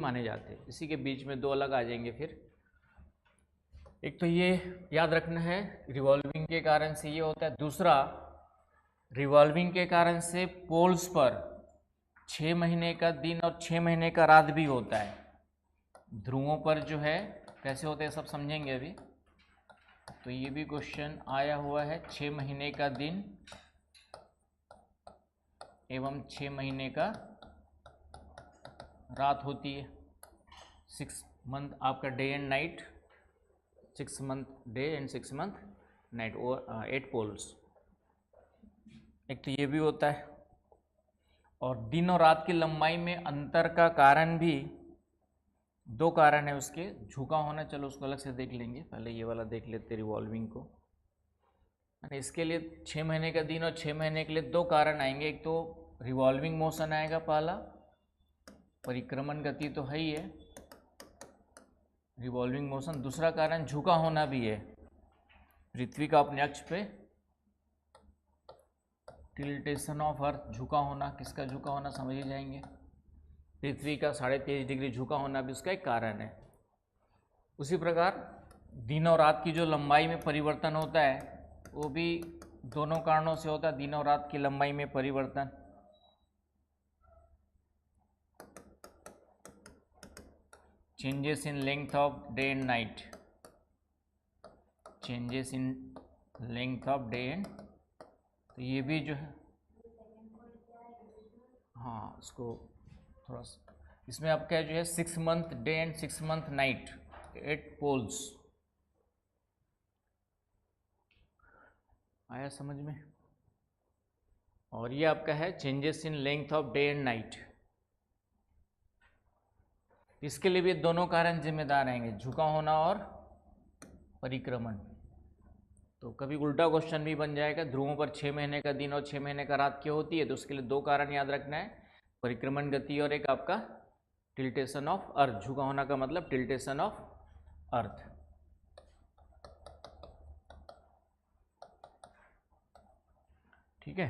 माने जाते हैं। इसी के बीच में दो अलग आ जाएंगे फिर। एक तो ये याद रखना है रिवॉल्विंग के कारण से ये होता है, दूसरा रिवॉल्विंग के कारण से पोल्स पर 6 महीने का दिन और 6 महीने का रात भी होता है। ध्रुवों पर जो है कैसे होते हैं सब समझेंगे अभी। तो ये भी क्वेश्चन आया हुआ है, 6 महीने का दिन एवं 6 महीने का रात होती है। 6 मंथ आपका day and night, 6 month day and 6 month night, और 8 पोल्स। एक तो ये भी होता है। और दिन और रात की लंबाई में अंतर का कारण भी, दो कारण है उसके। झुका होना, चलो उसको अलग से देख लेंगे, पहले ये वाला देख लेते रिवॉल्विंग को। इसके लिए 6 महीने का दिन और 6 महीने के लिए दो कारण आएंगे। एक तो रिवॉल्विंग मोशन आएगा पहला, परिक्रमण गति तो है ही है रिवॉल्विंग मोशन। दूसरा कारण झुका होना भी है, पृथ्वी का अपने अक्ष पे टिल्टेशन ऑफ अर्थ, झुका होना। किसका झुका होना समझ ही जाएंगे, पृथ्वी का 23.5 डिग्री झुका होना भी उसका एक कारण है। उसी प्रकार दिन और रात की जो लंबाई में परिवर्तन होता है वो भी दोनों कारणों से होता है, दिन और रात की लंबाई में परिवर्तन। Changes in length of day and night, changes in length of day and, तो ये भी जो है, हाँ इसको थोड़ा सा, इसमें आपका जो है 6 month day and 6 month night, 8 poles. आया समझ में। और ये आपका है changes in length of day and night. इसके लिए भी दोनों कारण जिम्मेदार रहेंगे, झुका होना और परिक्रमण। तो कभी उल्टा क्वेश्चन भी बन जाएगा, ध्रुवों पर 6 महीने का दिन और 6 महीने का रात क्यों होती है, तो उसके लिए दो कारण याद रखना है, परिक्रमण गति और एक आपका टिल्टेशन ऑफ अर्थ। झुका होना का मतलब टिल्टेशन ऑफ अर्थ। ठीक है,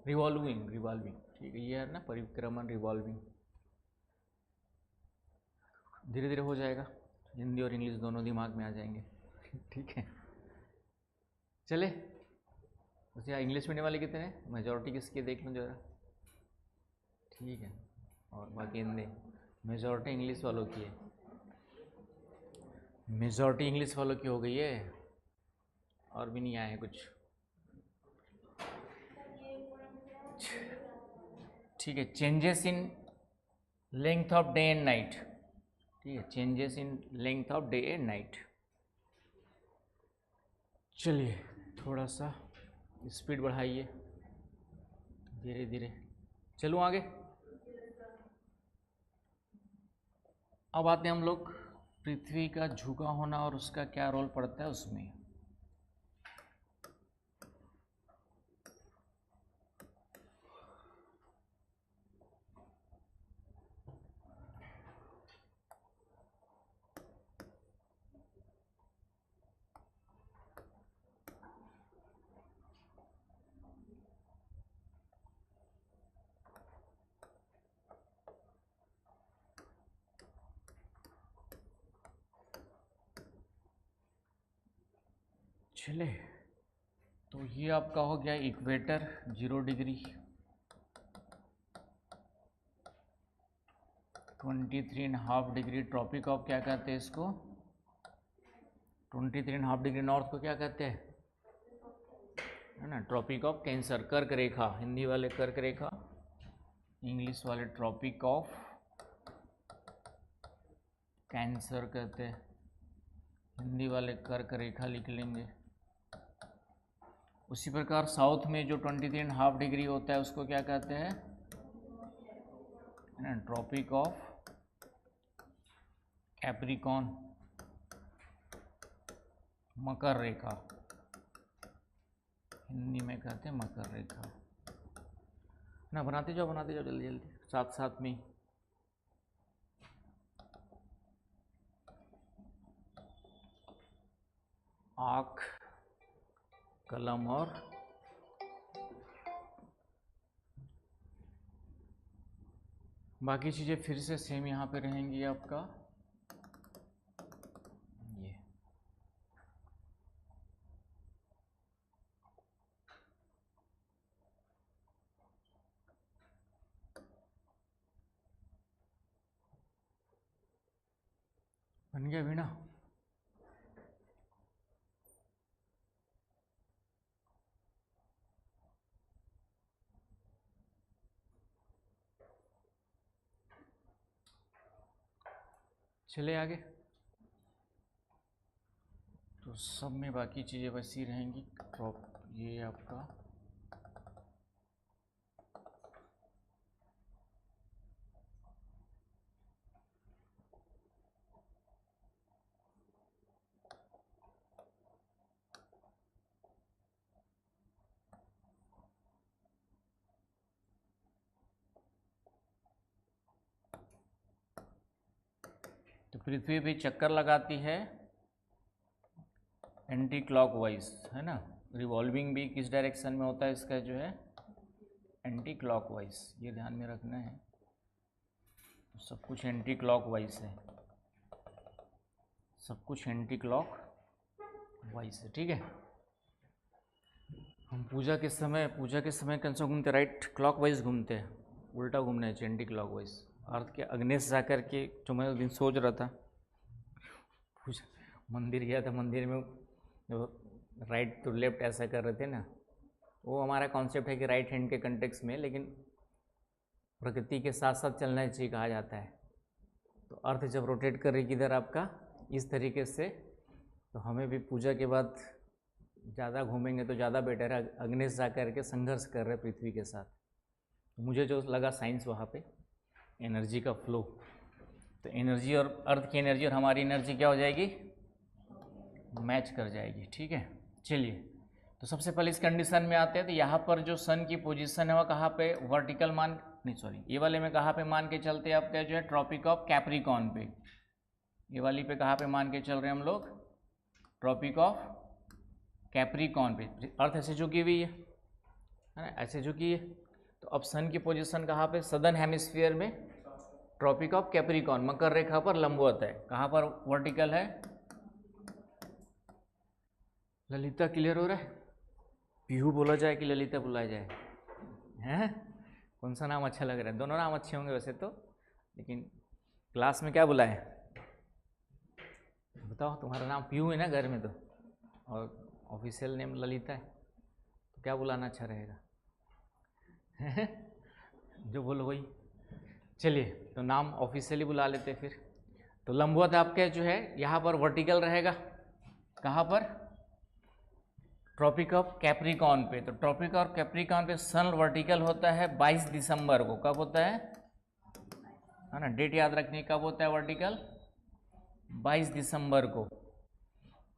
रिवॉल्विंग, रिवॉल्विंग, ठीक है, ये है ना परिक्रमण रिवॉल्विंग। धीरे धीरे हो जाएगा, हिंदी और इंग्लिश दोनों दिमाग में आ जाएंगे। ठीक है, चले। वैसे इंग्लिश मीडियम वाले कितने हैं, मेजॉरिटी किसकी देख लूँ जरा। ठीक है, और बाकी हिंदी, मेजॉरिटी इंग्लिश वालों की है, मेजॉरिटी इंग्लिश वालों की हो गई है, और भी नहीं आए हैं कुछ। ठीक है, changes in length of day and night. ठीक है, changes in length of day and night. चलिए थोड़ा सा स्पीड बढ़ाइए, धीरे धीरे चलो आगे। अब आते हैं हम लोग पृथ्वी का झुका होना और उसका क्या रोल पड़ता है उसमें। चले, तो ये आपका हो गया equator 0 degree, 23.5 degree tropic of, क्या कहते हैं इसको, 23.5 डिग्री नॉर्थ को क्या कहते हैं, है ना, ट्रॉपिक ऑफ कैंसर, कर्क रेखा। हिंदी वाले कर्क रेखा, इंग्लिश वाले ट्रॉपिक ऑफ कैंसर कहते हैं, हिंदी वाले कर्क रेखा लिख लेंगे। उसी प्रकार साउथ में जो 23.5 डिग्री होता है उसको क्या कहते हैं, ट्रॉपिक ऑफ कैप्रिकॉन, मकर रेखा, हिंदी में कहते हैं मकर रेखा ना। बनाते जाओ जल्दी जल्दी, साथ साथ में। आँख, कलम और बाकी चीज़ें फिर से सेम यहाँ पे रहेंगी आपका ये। बन गया भी ना। चले आगे। तो सब में बाकी चीज़ें वैसी रहेंगी। क्रॉप ये आपका तो पृथ्वी भी चक्कर लगाती है एंटी क्लॉकवाइज, है ना। रिवॉल्विंग भी किस डायरेक्शन में होता है इसका जो है, एंटी क्लॉकवाइज, ये ध्यान में रखना है। तो सब कुछ एंटी क्लॉकवाइज है, सब कुछ एंटी क्लॉकवाइज है, ठीक है। हम पूजा के समय कैसे घूमते, राइट क्लॉकवाइज घूमते हैं, उल्टा घूमना चाहिए, एंटी क्लॉकवाइज। अर्थ के अग्नेश जा कर के, जो मैं उस दिन सोच रहा था, पूजा मंदिर गया था, मंदिर में जो राइट टू लेफ्ट ऐसा कर रहे थे ना, वो हमारा कॉन्सेप्ट है कि राइट हैंड के कंटेक्स में, लेकिन प्रकृति के साथ साथ चलना चाहिए कहा जाता है। तो अर्थ जब रोटेट कर रही किधर आपका इस तरीके से, तो हमें भी पूजा के बाद ज़्यादा घूमेंगे तो ज़्यादा बेटर है। अग्नेश जा कर के संघर्ष कर रहे पृथ्वी के साथ। तो मुझे जो लगा साइंस वहाँ पे एनर्जी का फ्लो, तो एनर्जी और अर्थ की एनर्जी और हमारी एनर्जी क्या हो जाएगी, मैच कर जाएगी, ठीक है। चलिए, तो सबसे पहले इस कंडीशन में आते हैं। तो यहाँ पर जो सन की पोजीशन है वह कहाँ पे, वर्टिकल मान, नहीं सॉरी, ये वाले में कहाँ पे मान के चलते हैं आपका जो है, ट्रॉपिक ऑफ कैप्रिकॉर्न पे। ये वाली पे कहाँ पे मान के चल रहे हैं हम लोग, ट्रॉपिक ऑफ कैप्रिकॉर्न पे। अर्थ ऐसे झुकी हुई है ना, ऐसे झुकी है। तो अब सन की पोजीशन कहाँ पे, सदर्न हेमिस्फीयर में, ट्रॉपिक ऑफ कैप्रिकॉर्न, मकर रेखा पर लंबवत है। कहाँ पर वर्टिकल है, ललिता क्लियर हो रहा है, पीहू बोला जाए कि ललिता बुलाया जाए, हैं कौन सा नाम अच्छा लग रहा है, दोनों नाम अच्छे होंगे वैसे तो, लेकिन क्लास में क्या बुलाएं, बताओ। तुम्हारा नाम पीहू है ना घर में, तो और ऑफिशियल नेम ललिता है, तो क्या बुलाना अच्छा रहेगा जो बोलो वही। चलिए, तो नाम ऑफिशियली बुला लेते फिर। तो लंबवत आपके जो है यहाँ पर वर्टिकल रहेगा, कहाँ पर, ट्रॉपिक ऑफ कैप्रिकॉर्न पे। तो ट्रॉपिक ऑफ कैप्रिकॉर्न पे सन वर्टिकल होता है 22 दिसंबर को। कब होता है ना, डेट याद रखनी, कब होता है वर्टिकल, 22 दिसंबर को।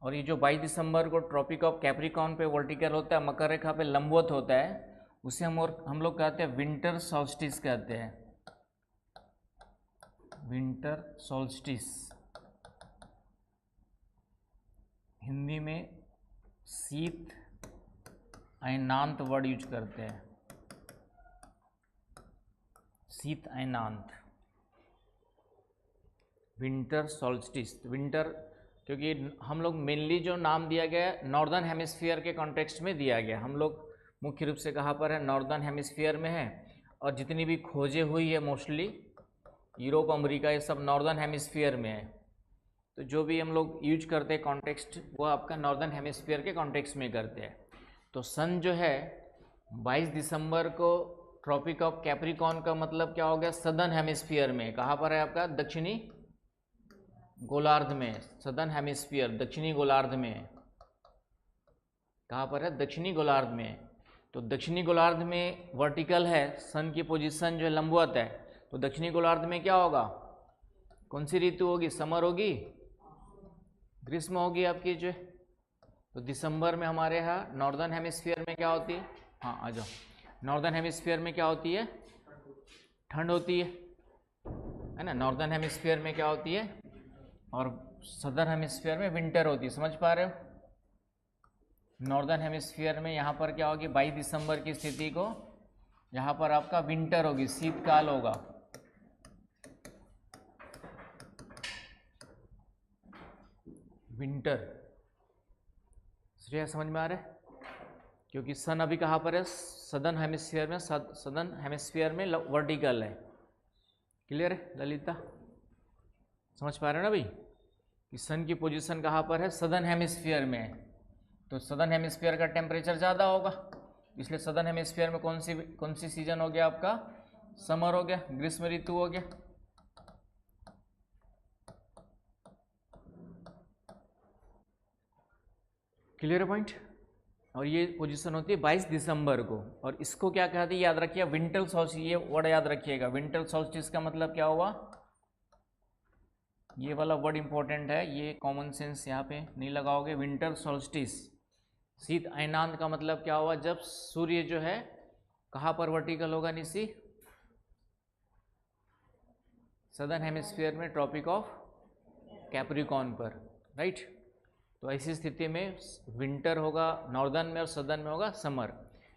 और ये जो 22 दिसंबर को ट्रॉपिक ऑफ कैप्रिकॉर्न पे वर्टिकल होता है, मकर रेखा पे लंबवत होता है, उसे हम लोग कहते हैं विंटर सॉल्स्टिस कहते हैं, विंटर सॉल्स्टिस। हिंदी में शीत अयनांत वर्ड यूज करते हैं, शीत अयनांत, विंटर सॉल्स्टिस। विंटर क्योंकि हम लोग मेनली जो नाम दिया गया है नॉर्दर्न हेमिस्फीयर के कॉन्टेक्स्ट में दिया गया। हम लोग मुख्य रूप से कहाँ पर है, नॉर्दर्न हेमिस्फीयर में है। और जितनी भी खोजें हुई है मोस्टली यूरोप, अमेरिका, ये सब नॉर्दर्न हेमिस्फीयर में है। तो जो भी हम लोग यूज करते हैं कॉन्टेक्स्ट, वो आपका नॉर्दर्न हेमिस्फीयर के कॉन्टेक्स्ट में करते हैं। तो सन जो है 22 दिसंबर को ट्रॉपिक ऑफ कैप्रिकॉर्न का मतलब क्या हो गया, सदर्न हेमिस्फीयर में। कहाँ पर है आपका, दक्षिणी गोलार्ध में, सदर्न हेमिस्फीयर दक्षिणी गोलार्ध में। कहाँ पर है, दक्षिणी गोलार्ध में। तो दक्षिणी गोलार्ध में वर्टिकल है, सन की पोजीशन जो है लंबवत है। तो दक्षिणी गोलार्ध में क्या होगा, कौन सी ऋतु होगी, समर होगी, ग्रीष्म होगी आपकी जो है। तो दिसंबर में हमारे यहाँ नॉर्दर्न हेमिस्फीयर में क्या होती है, हाँ आ जाओ, नॉर्दर्न हेमिस्फीयर में क्या होती है, ठंड होती है ना। नॉर्दर्न हेमिस्फीयर में क्या होती है, और सदर्न हेमिस्फीयर में विंटर होती है। समझ पा रहे हो, नॉर्दर्न हेमिस्फीयर में यहाँ पर क्या होगी, 22 दिसंबर की स्थिति को यहाँ पर आपका विंटर होगी, शीतकाल होगा, विंटर। श्रेया समझ में आ रहा है? क्योंकि सन अभी कहाँ पर है? सदर्न हेमिस्फीयर में, सदर्न हेमिस्फीयर में वर्टिकल है। क्लियर है ललिता? समझ पा रहे हो ना भाई कि सन की पोजीशन कहाँ पर है? सदर्न हेमिस्फीयर में है। तो सदर्न हेमिस्फीयर का टेम्परेचर ज़्यादा होगा, इसलिए सदर्न हेमिस्फीयर में कौन सी सीजन हो गया आपका? समर हो गया, ग्रीष्म ऋतु हो गया। क्लियर है पॉइंट? और ये पोजीशन होती है 22 दिसंबर को। और इसको क्या कहते हैं याद रखिए? Winter solstice. ये वर्ड याद रखिएगा। विंटर सॉल्स्टिस का मतलब क्या हुआ? ये वाला वर्ड इंपॉर्टेंट है, ये कॉमन सेंस यहाँ पे नहीं लगाओगे। विंटर सॉल्स्टिस, शीत अयनांत का मतलब क्या हुआ? जब सूर्य जो है कहाँ पर वर्टिकल होगा निशी? सदर्न हेमिस्फीयर में, ट्रॉपिक ऑफ कैप्रिकॉर्न पर, राइट। तो ऐसी स्थिति में विंटर होगा नॉर्दर्न में और सदर्न में होगा समर।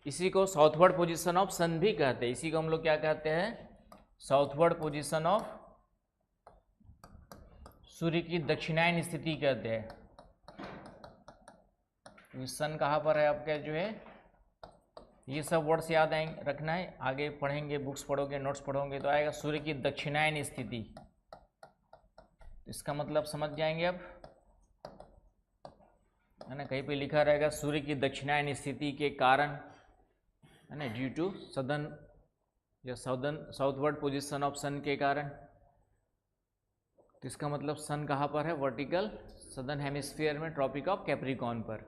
इसी को साउथवर्ड पोजीशन ऑफ सन भी कहते हैं। इसी को हम लोग क्या कहते हैं? साउथवर्ड पोजीशन ऑफ सूर्य की दक्षिणायन स्थिति कहते हैं। सन कहाँ पर है आपका जो है? ये सब वर्ड्स याद आएंगे, रखना है। आगे पढ़ेंगे, बुक्स पढ़ोगे, नोट्स पढ़ोगे तो आएगा सूर्य की दक्षिणायन स्थिति। इसका मतलब समझ जाएंगे अब, है ना? कहीं पे लिखा रहेगा सूर्य की दक्षिणायन स्थिति के कारण, है ना, ड्यू टू सदर्न या साउथवर्ड पोजीशन ऑफ सन के कारण। तो इसका मतलब सन कहाँ पर है? वर्टिकल सदर्न हेमिस्फीयर में, ट्रॉपिक ऑफ कैप्रिकॉर्न पर।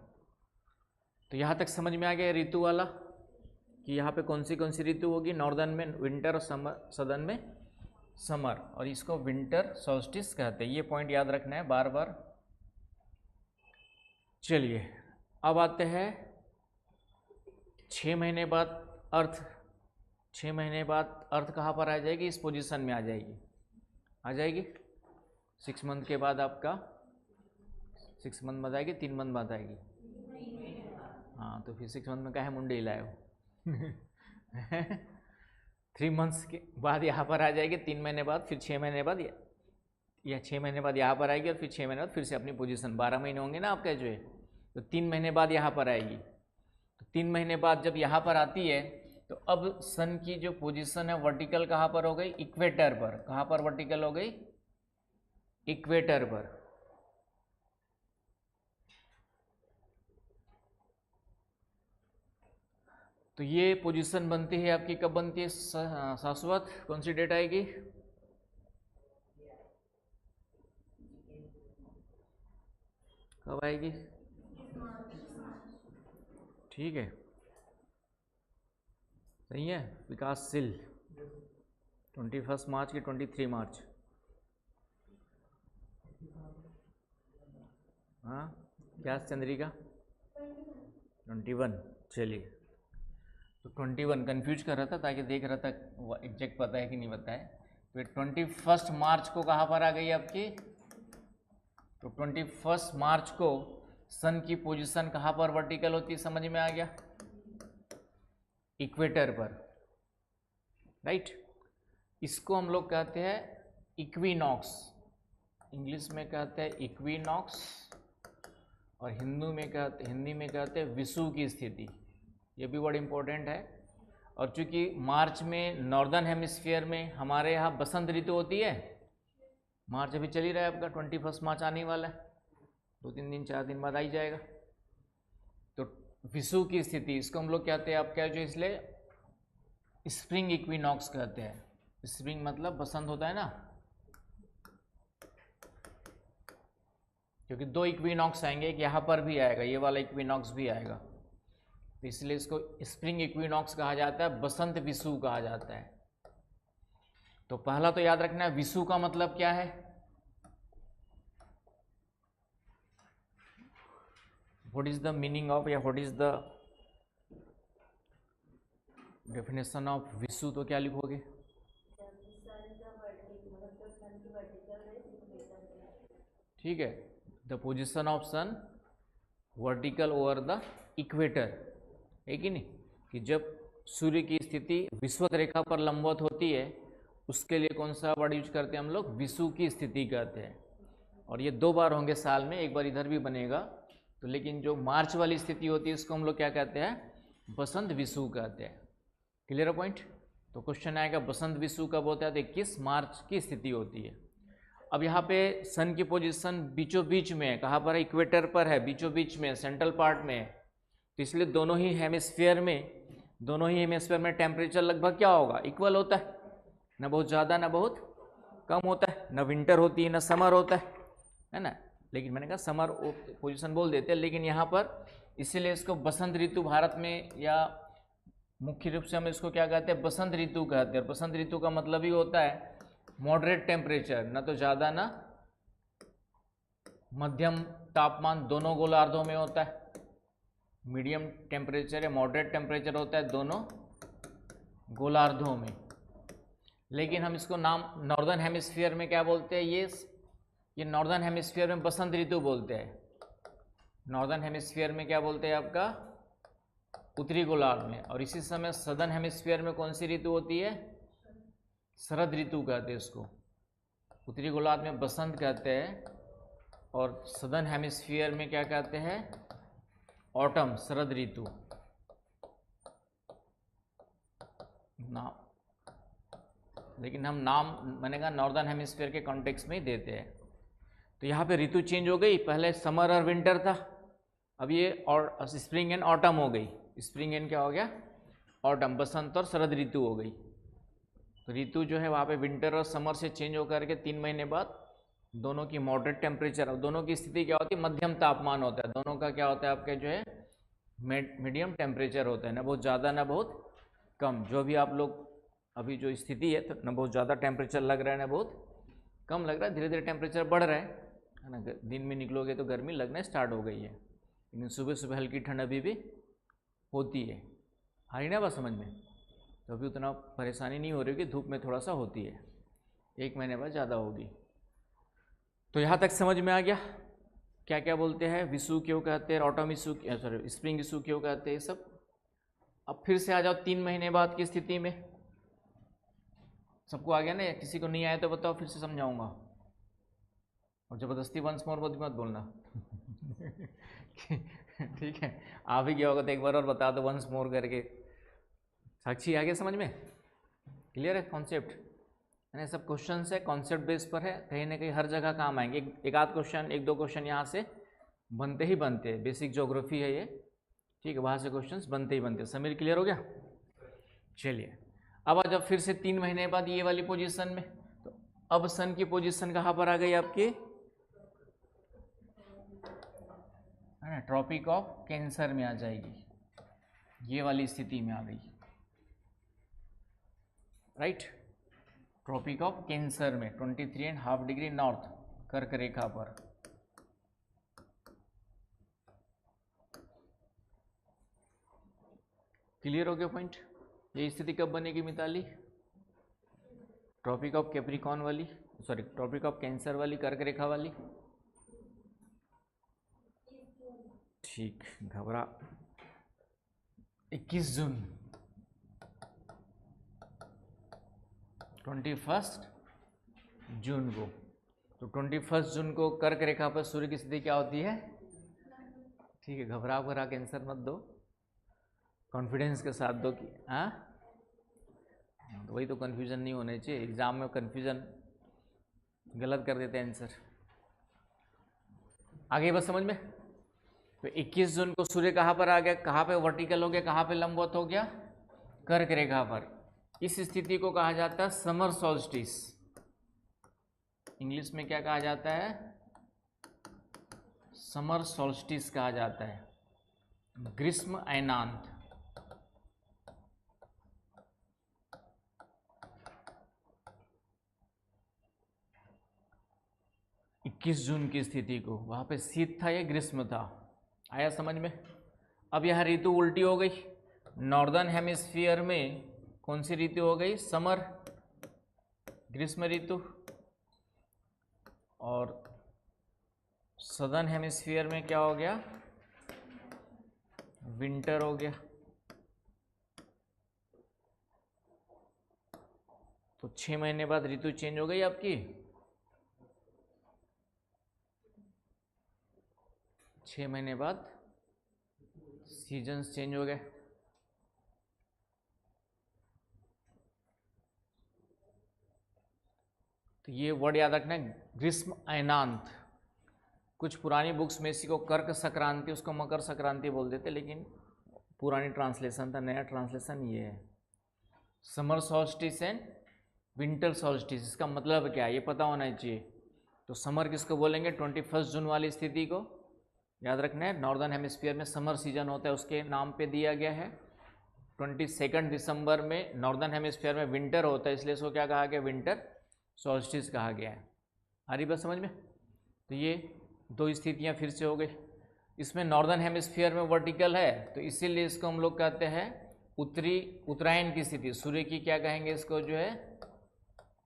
तो यहाँ तक समझ में आ गया ऋतु वाला कि यहाँ पे कौन सी ऋतु होगी? नॉर्दर्न में विंटर और सदर्न में समर। और इसको विंटर सॉल्स्टिस कहते हैं। ये पॉइंट याद रखना है बार बार। चलिए अब आते हैं 6 महीने बाद अर्थ। 6 महीने बाद अर्थ कहाँ पर आ जाएगी? इस पोजीशन में आ जाएगी 6 मंथ के बाद आपका 6 मंथ बाद आएगी, 3 मंथ बाद आएगी। हाँ तो फिर 6 मंथ में क्या है मुंडे हिलाए हो 3 मंथ्स के बाद यहाँ पर आ जाएगी, 3 महीने बाद, फिर 6 महीने बाद या 6 महीने बाद यहाँ पर आएगी और फिर 6 महीने बाद फिर से अपनी पोजीशन। 12 महीने होंगे ना आपका जो है, तो 3 महीने बाद यहाँ पर आएगी। तो 3 महीने बाद जब यहाँ पर आती है तो अब सन की जो पोजीशन है वर्टिकल कहाँ पर हो गई? इक्वेटर पर। कहाँ पर वर्टिकल हो गई? इक्वेटर पर। तो ये पोजीशन बनती है आपकी, कब बनती है? शाश्वत। कौन सी डेट आएगी? कब आएगी? ठीक है, सही है। विकासशील 21 मार्च की 23 मार्च। हाँ क्या चंद्रिका? 21। चलिए तो 21 कंफ्यूज कर रहा था ताकि देख रहा था एग्जैक्ट पता है कि नहीं पता है। फिर 21 मार्च को कहाँ पर आ गई आपकी? तो 21 मार्च को सन की पोजीशन कहाँ पर वर्टिकल होती है? समझ में आ गया? इक्वेटर पर, राइट। इसको हम लोग कहते हैं इक्विनॉक्स। इंग्लिश में कहते हैं इक्विनॉक्स और हिंदी में कहते हैं विषुव की स्थिति। ये भी वर्ड इम्पोर्टेंट है। और चूंकि मार्च में नॉर्दर्न हेमिस्फीयर में हमारे यहाँ बसंत ऋतु होती है, मार्च अभी चल ही रहा है आपका, 21 मार्च आने वाला है, 2-3 दिन 4 दिन बाद आ ही जाएगा। तो विषुव की स्थिति, इसको हम लोग कहते हैं आपका जो, इसलिए स्प्रिंग इक्विनॉक्स कहते हैं। स्प्रिंग मतलब बसंत होता है ना, क्योंकि 2 इक्विनॉक्स आएंगे, एक यहाँ पर भी आएगा, ये वाला इक्विनॉक्स भी आएगा, तो इसलिए इसको स्प्रिंग इक्विनॉक्स कहा जाता है, बसंत विषुव कहा जाता है। तो पहला तो याद रखना है विषुव का मतलब क्या है? What is the meaning of, या what is the definition of विषुव? तो क्या लिखोगे? ठीक है, the position of sun vertical over the equator, है कि नहीं? कि जब सूर्य की स्थिति विषुवत रेखा पर लंबवत होती है, उसके लिए कौन सा वर्ड यूज करते हैं हम लोग? विषुव की स्थिति कहते हैं। और ये 2 बार होंगे साल में, एक बार इधर भी बनेगा। तो लेकिन जो मार्च वाली स्थिति होती है इसको हम लोग क्या कहते हैं, बसंत विषुव कहते हैं। क्लियर है पॉइंट। तो क्वेश्चन आएगा बसंत विषुव कब होता है, तो 21 मार्च की स्थिति होती है। अब यहाँ पे सन की पोजीशन बीचों बीच में है, कहाँ पर है, इक्वेटर पर है, बीचों बीच में, सेंट्रल पार्ट में है। तो इसलिए दोनों ही हेमिस्फीयर में टेम्परेचर लगभग क्या होगा, इक्वल होता है, ना बहुत ज़्यादा ना बहुत कम होता है, ना विंटर होती है ना समर होता है ना। लेकिन मैंने कहा समर पोजीशन बोल देते हैं, लेकिन यहाँ पर इसीलिए इसको बसंत ऋतु भारत में, या मुख्य रूप से हम इसको क्या कहते हैं, बसंत ऋतु कहते हैं। बसंत ऋतु का मतलब ही होता है मॉडरेट टेम्परेचर, ना तो ज़्यादा ना मध्यम तापमान, दोनों गोलार्धों में होता है। मीडियम टेम्परेचर या मॉडरेट टेम्परेचर होता है दोनों गोलार्धों में। लेकिन हम इसको नाम नॉर्दर्न हेमिस्फीयर में क्या बोलते हैं, ये नॉर्दर्न हेमिस्फीयर में बसंत ऋतु बोलते हैं। नॉर्दर्न हेमिस्फीयर में क्या बोलते हैं आपका, उत्तरी गोलार्ध में। और इसी समय सदर्न हेमिस्फीयर में कौन सी ऋतु होती है, शरद ऋतु कहते हैं इसको। उत्तरी गोलार्ध में बसंत कहते हैं और सदर्न हेमिस्फीयर में क्या कहते हैं, ऑटम, शरद ऋतु। नाम, लेकिन हम नाम मैंने कहा नॉर्दर्न हेमिस्फीयर के कॉन्टेक्स्ट में ही देते हैं। तो यहाँ पे ऋतु चेंज हो गई, पहले समर और विंटर था, अब ये और स्प्रिंग एंड ऑटम हो गई। स्प्रिंग एंड क्या हो गया, ऑटम, बसंत और शरद ऋतु हो गई। तो ऋतु जो है वहाँ पे विंटर और समर से चेंज होकर के 3 महीने बाद दोनों की मॉडरेट टेम्परेचर, और दोनों की स्थिति क्या होती है, मध्यम तापमान होता है। दोनों का क्या होता है आपके जो है मीडियम टेम्परेचर होता है, ना बहुत ज़्यादा ना बहुत कम। जो भी आप लोग अभी जो स्थिति है, तो ना बहुत ज़्यादा टेम्परेचर लग रहा है ना बहुत कम लग रहा है, धीरे धीरे टेम्परेचर बढ़ रहा है ना। दिन में निकलोगे तो गर्मी लगना स्टार्ट हो गई है, लेकिन सुबह सुबह हल्की ठंड अभी भी होती है। आ रही ना बात समझ में। तो अभी उतना परेशानी नहीं हो रही कि धूप में थोड़ा सा होती है, 1 महीने बाद ज़्यादा होगी। तो यहाँ तक समझ में आ गया क्या क्या बोलते हैं, विषुव क्यों कहते हैं, ऑटम विषुव, सॉरी स्प्रिंग विषुव क्यों कहते हैं, ये सब। अब फिर से आ जाओ 3 महीने बाद की स्थिति में। सबको आ गया ना, किसी को नहीं आया तो बताओ, फिर से समझाऊंगा। और ज़बरदस्ती वंस मोर मत बोलना ठीक है, आ भी गया होगा तो एक बार और बता दो वंस मोर करके। साक्षी आ गया समझ में, क्लियर है कॉन्सेप्ट, है ना। सब क्वेश्चन है कॉन्सेप्ट बेस पर है, कहीं ना कहीं हर जगह काम आएंगे। एक आध क्वेश्चन, 1-2 क्वेश्चन यहाँ से बनते ही बनते हैं, बेसिक ज्योग्राफी है ये, ठीक है, वहाँ से क्वेश्चंस बनते ही बनते हैं। समीर क्लियर हो गया। चलिए अब आ जाओ फिर से 3 महीने बाद ये वाली पोजीशन में। तो अब सन की पोजीशन कहाँ पर आ गई आपकी, है ना, ट्रॉपिक ऑफ कैंसर में आ जाएगी, ये वाली स्थिति में आ गई, राइट। ट्रॉपिक ऑफ कैंसर में 23.5 डिग्री नॉर्थ कर्क रेखा पर। क्लियर हो गया पॉइंट। ये स्थिति कब बनेगी मिताली, ट्रॉपिक ऑफ कैप्रिकॉन वाली, सॉरी ट्रॉपिक ऑफ कैंसर वाली, कर्क रेखा वाली। ठीक, घबरा 21 जून 21 जून को। तो 21 जून को कर्क रेखा पर सूर्य की स्थिति क्या होती है, ठीक है, घबरा कैंसर मत दो, कॉन्फिडेंस के साथ दो कि हाँ, तो वही तो कन्फ्यूजन नहीं होने चाहिए। एग्जाम में कन्फ्यूजन गलत कर देते हैं आंसर। आगे बस समझ में। तो 21 जून को सूर्य कहाँ पर आ गया, कहाँ पे वर्टिकल हो गया, कहाँ पे लंबवत हो गया, कर्क रेखा पर। इस स्थिति को कहा जाता है समर सॉल्स्टिस। इंग्लिश में क्या कहा जाता है, समर सॉल्स्टिस कहा जाता है, ग्रीष्म अयनांत। इक्कीस जून की स्थिति को, वहां पे शीत था या ग्रीष्म था, आया समझ में। अब यह ऋतु उल्टी हो गई, नॉर्दर्न हेमिस्फीयर में कौन सी ऋतु हो गई, समर, ग्रीष्म ऋतु, और सदर्न हेमिस्फीयर में क्या हो गया, विंटर हो गया। तो 6 महीने बाद ऋतु चेंज हो गई आपकी। 6 महीने बाद सीजन्स चेंज हो गए। तो ये वर्ड याद रखना है, ग्रीष्म अयनांत। कुछ पुरानी बुक्स में इसी को कर्क संक्रांति, उसको मकर संक्रांति बोल देते, लेकिन पुरानी ट्रांसलेशन था, नया ट्रांसलेशन ये है। Summer solstice and winter solstice, इसका मतलब क्या है ये पता होना चाहिए। तो समर किसको बोलेंगे, 21 जून वाली स्थिति को याद रखना है। नॉर्दर्न हेमिस्फीयर में समर सीजन होता है, उसके नाम पे दिया गया है। 22 दिसंबर में नॉर्दर्न हेमिस्फीयर में विंटर होता है, इसलिए इसको क्या कहा गया, विंटर सॉल्स्टिस कहा गया है। आ रही बात समझ में। तो ये दो स्थितियाँ फिर से हो गई। इसमें नॉर्दर्न हेमिस्फीयर में वर्टिकल है, तो इसीलिए इसको हम लोग कहते हैं उत्तरायण की स्थिति। सूर्य की क्या कहेंगे इसको, जो है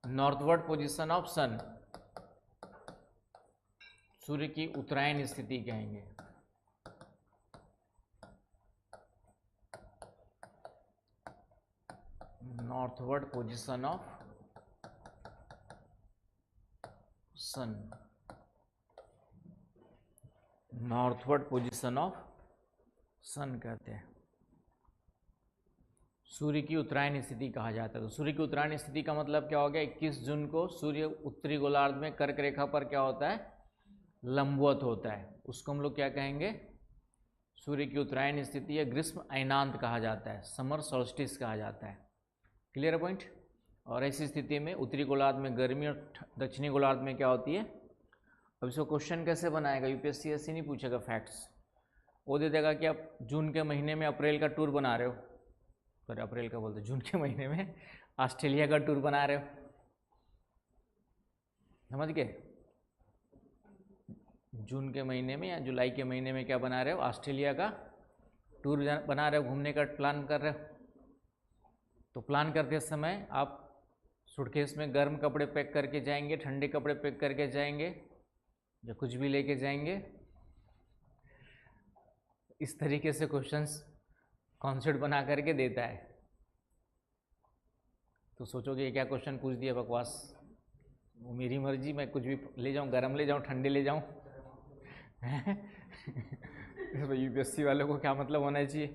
नॉर्थवर्ड पोजीशन ऑफ सन, सूर्य की उत्तरायण स्थिति कहेंगे। Northward position of sun, northward position of sun कहते हैं। सूर्य की उत्तरायण स्थिति कहा जाता है। तो सूर्य की उत्तरायण स्थिति का मतलब क्या हो गया, 21 जून को सूर्य उत्तरी गोलार्ध में कर्क रेखा पर क्या होता है, लंबवत होता है। उसको हम लोग क्या कहेंगे, सूर्य की उत्तरायण स्थिति या ग्रीष्म अयनांत कहा जाता है, समर सॉल्स्टिस कहा जाता है। क्लियर है पॉइंट। और ऐसी स्थिति में उत्तरी गोलार्ध में गर्मी और दक्षिणी गोलार्ध में क्या होती है। अब इसको क्वेश्चन कैसे बनाएगा, यूपीएससी ऐसे नहीं पूछेगा फैक्ट्स, वो दे देगा कि आप जून के महीने में अप्रैल का टूर बना रहे हो, सॉरी अप्रैल का बोलते, जून के महीने में ऑस्ट्रेलिया का टूर बना रहे हो, समझ गए। जून के महीने में या जुलाई के महीने में क्या बना रहे हो, ऑस्ट्रेलिया का टूर बना रहे हो, घूमने का प्लान कर रहे हो। तो प्लान करते समय आप सूटकेस में गर्म कपड़े पैक करके जाएंगे, ठंडे कपड़े पैक करके जाएंगे, या कुछ भी लेके जाएंगे। इस तरीके से क्वेश्चंस कॉन्सेप्ट बना करके देता है। तो सोचोगे ये क्या क्वेश्चन पूछ दिया, बकवास, वो मेरी मर्जी, मैं कुछ भी ले जाऊं, गर्म ले जाऊं, ठंडे ले जाऊं। यूपीएससी वालों को क्या मतलब होना चाहिए,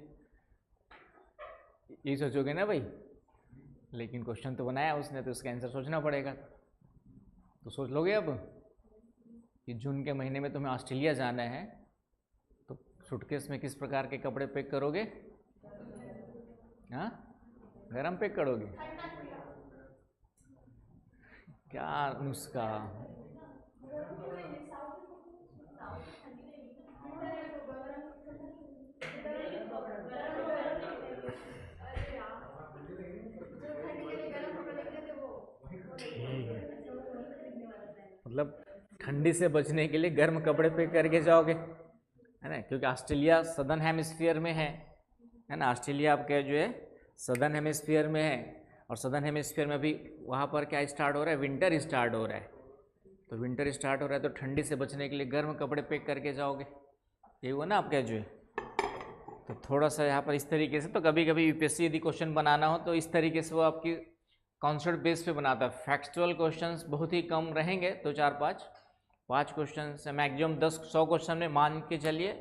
यही सोचोगे ना भाई। लेकिन क्वेश्चन तो बनाया उसने, तो उसका आंसर सोचना पड़ेगा। तो सोच लोगे अब कि जून के महीने में तुम्हें ऑस्ट्रेलिया जाना है, तो सूटकेस में किस प्रकार के कपड़े पैक करोगे, हाँ गरम पैक करोगे, क्या नुस्खा। मतलब ठंडी से बचने के लिए गर्म कपड़े पैक करके जाओगे, है ना, क्योंकि ऑस्ट्रेलिया सदर्न हेमिस्फीयर में है ना। ऑस्ट्रेलिया आपका जो है सदर्न हेमिस्फीयर में है, और सदर्न हेमिस्फीयर में भी वहाँ पर क्या स्टार्ट हो रहा है, विंटर स्टार्ट हो रहा है। तो विंटर स्टार्ट हो रहा है, तो ठंडी से बचने के लिए गर्म कपड़े पैक करके जाओगे, ये हुआ ना आपका जो है। तो थोड़ा सा यहाँ पर इस तरीके से, तो कभी कभी यूपीएससी यदि क्वेश्चन बनाना हो तो इस तरीके से वो आपकी कॉन्सेप्ट बेस पे बनाता है। फैक्चुअल क्वेश्चंस बहुत ही कम रहेंगे, 2 4 5 क्वेश्चन से मैक्सिमम 100 क्वेश्चन में मान के चलिए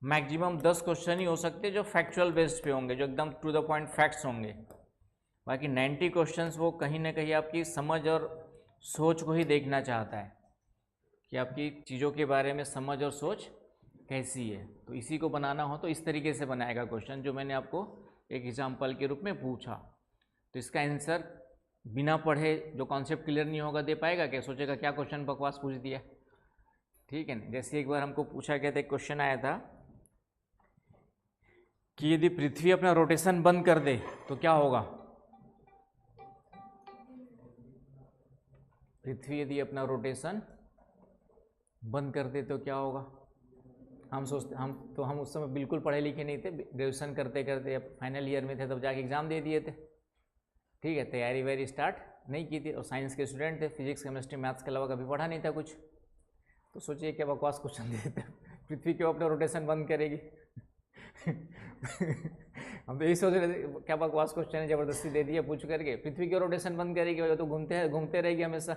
मैक्सिमम 10 क्वेश्चन ही हो सकते जो फैक्चुअल बेस्ड पे होंगे, जो एकदम टू द पॉइंट फैक्ट्स होंगे। बाकी 90 क्वेश्चंस वो कहीं ना कहीं आपकी समझ और सोच को ही देखना चाहता है कि आपकी चीज़ों के बारे में समझ और सोच कैसी है। तो इसी को बनाना हो तो इस तरीके से बनाएगा क्वेश्चन, जो मैंने आपको एक एग्जाम्पल के रूप में पूछा। तो इसका आंसर बिना पढ़े, जो कॉन्सेप्ट क्लियर नहीं होगा, दे पाएगा क्या, सोचेगा क्या क्वेश्चन बकवास पूछ दिया, ठीक है ना। जैसे एक बार हमको पूछा गया था, एक क्वेश्चन आया था कि यदि पृथ्वी अपना रोटेशन बंद कर दे तो क्या होगा। पृथ्वी यदि अपना रोटेशन बंद कर दे तो क्या होगा। हम उस समय बिल्कुल पढ़े लिखे नहीं थे, ग्रेजुएशन करते करते अब फाइनल ईयर में थे, तब जाके एग्ज़ाम दे दिए थे, ठीक है। तैयारी वैयारी स्टार्ट नहीं की थी, और साइंस के स्टूडेंट थे, फिजिक्स केमिस्ट्री मैथ्स के अलावा कभी पढ़ा नहीं था कुछ। तो सोचिए क्या बकवास क्वेश्चन दे देते, पृथ्वी क्यों अपना रोटेशन बंद करेगी। हम तो यही सोच रहे थे क्या बकवास क्वेश्चन है, ज़बरदस्ती दे दिया पूछ करके, पृथ्वी क्यों रोटेशन बंद करेगी, वो तो घूमते रहेगी हमेशा।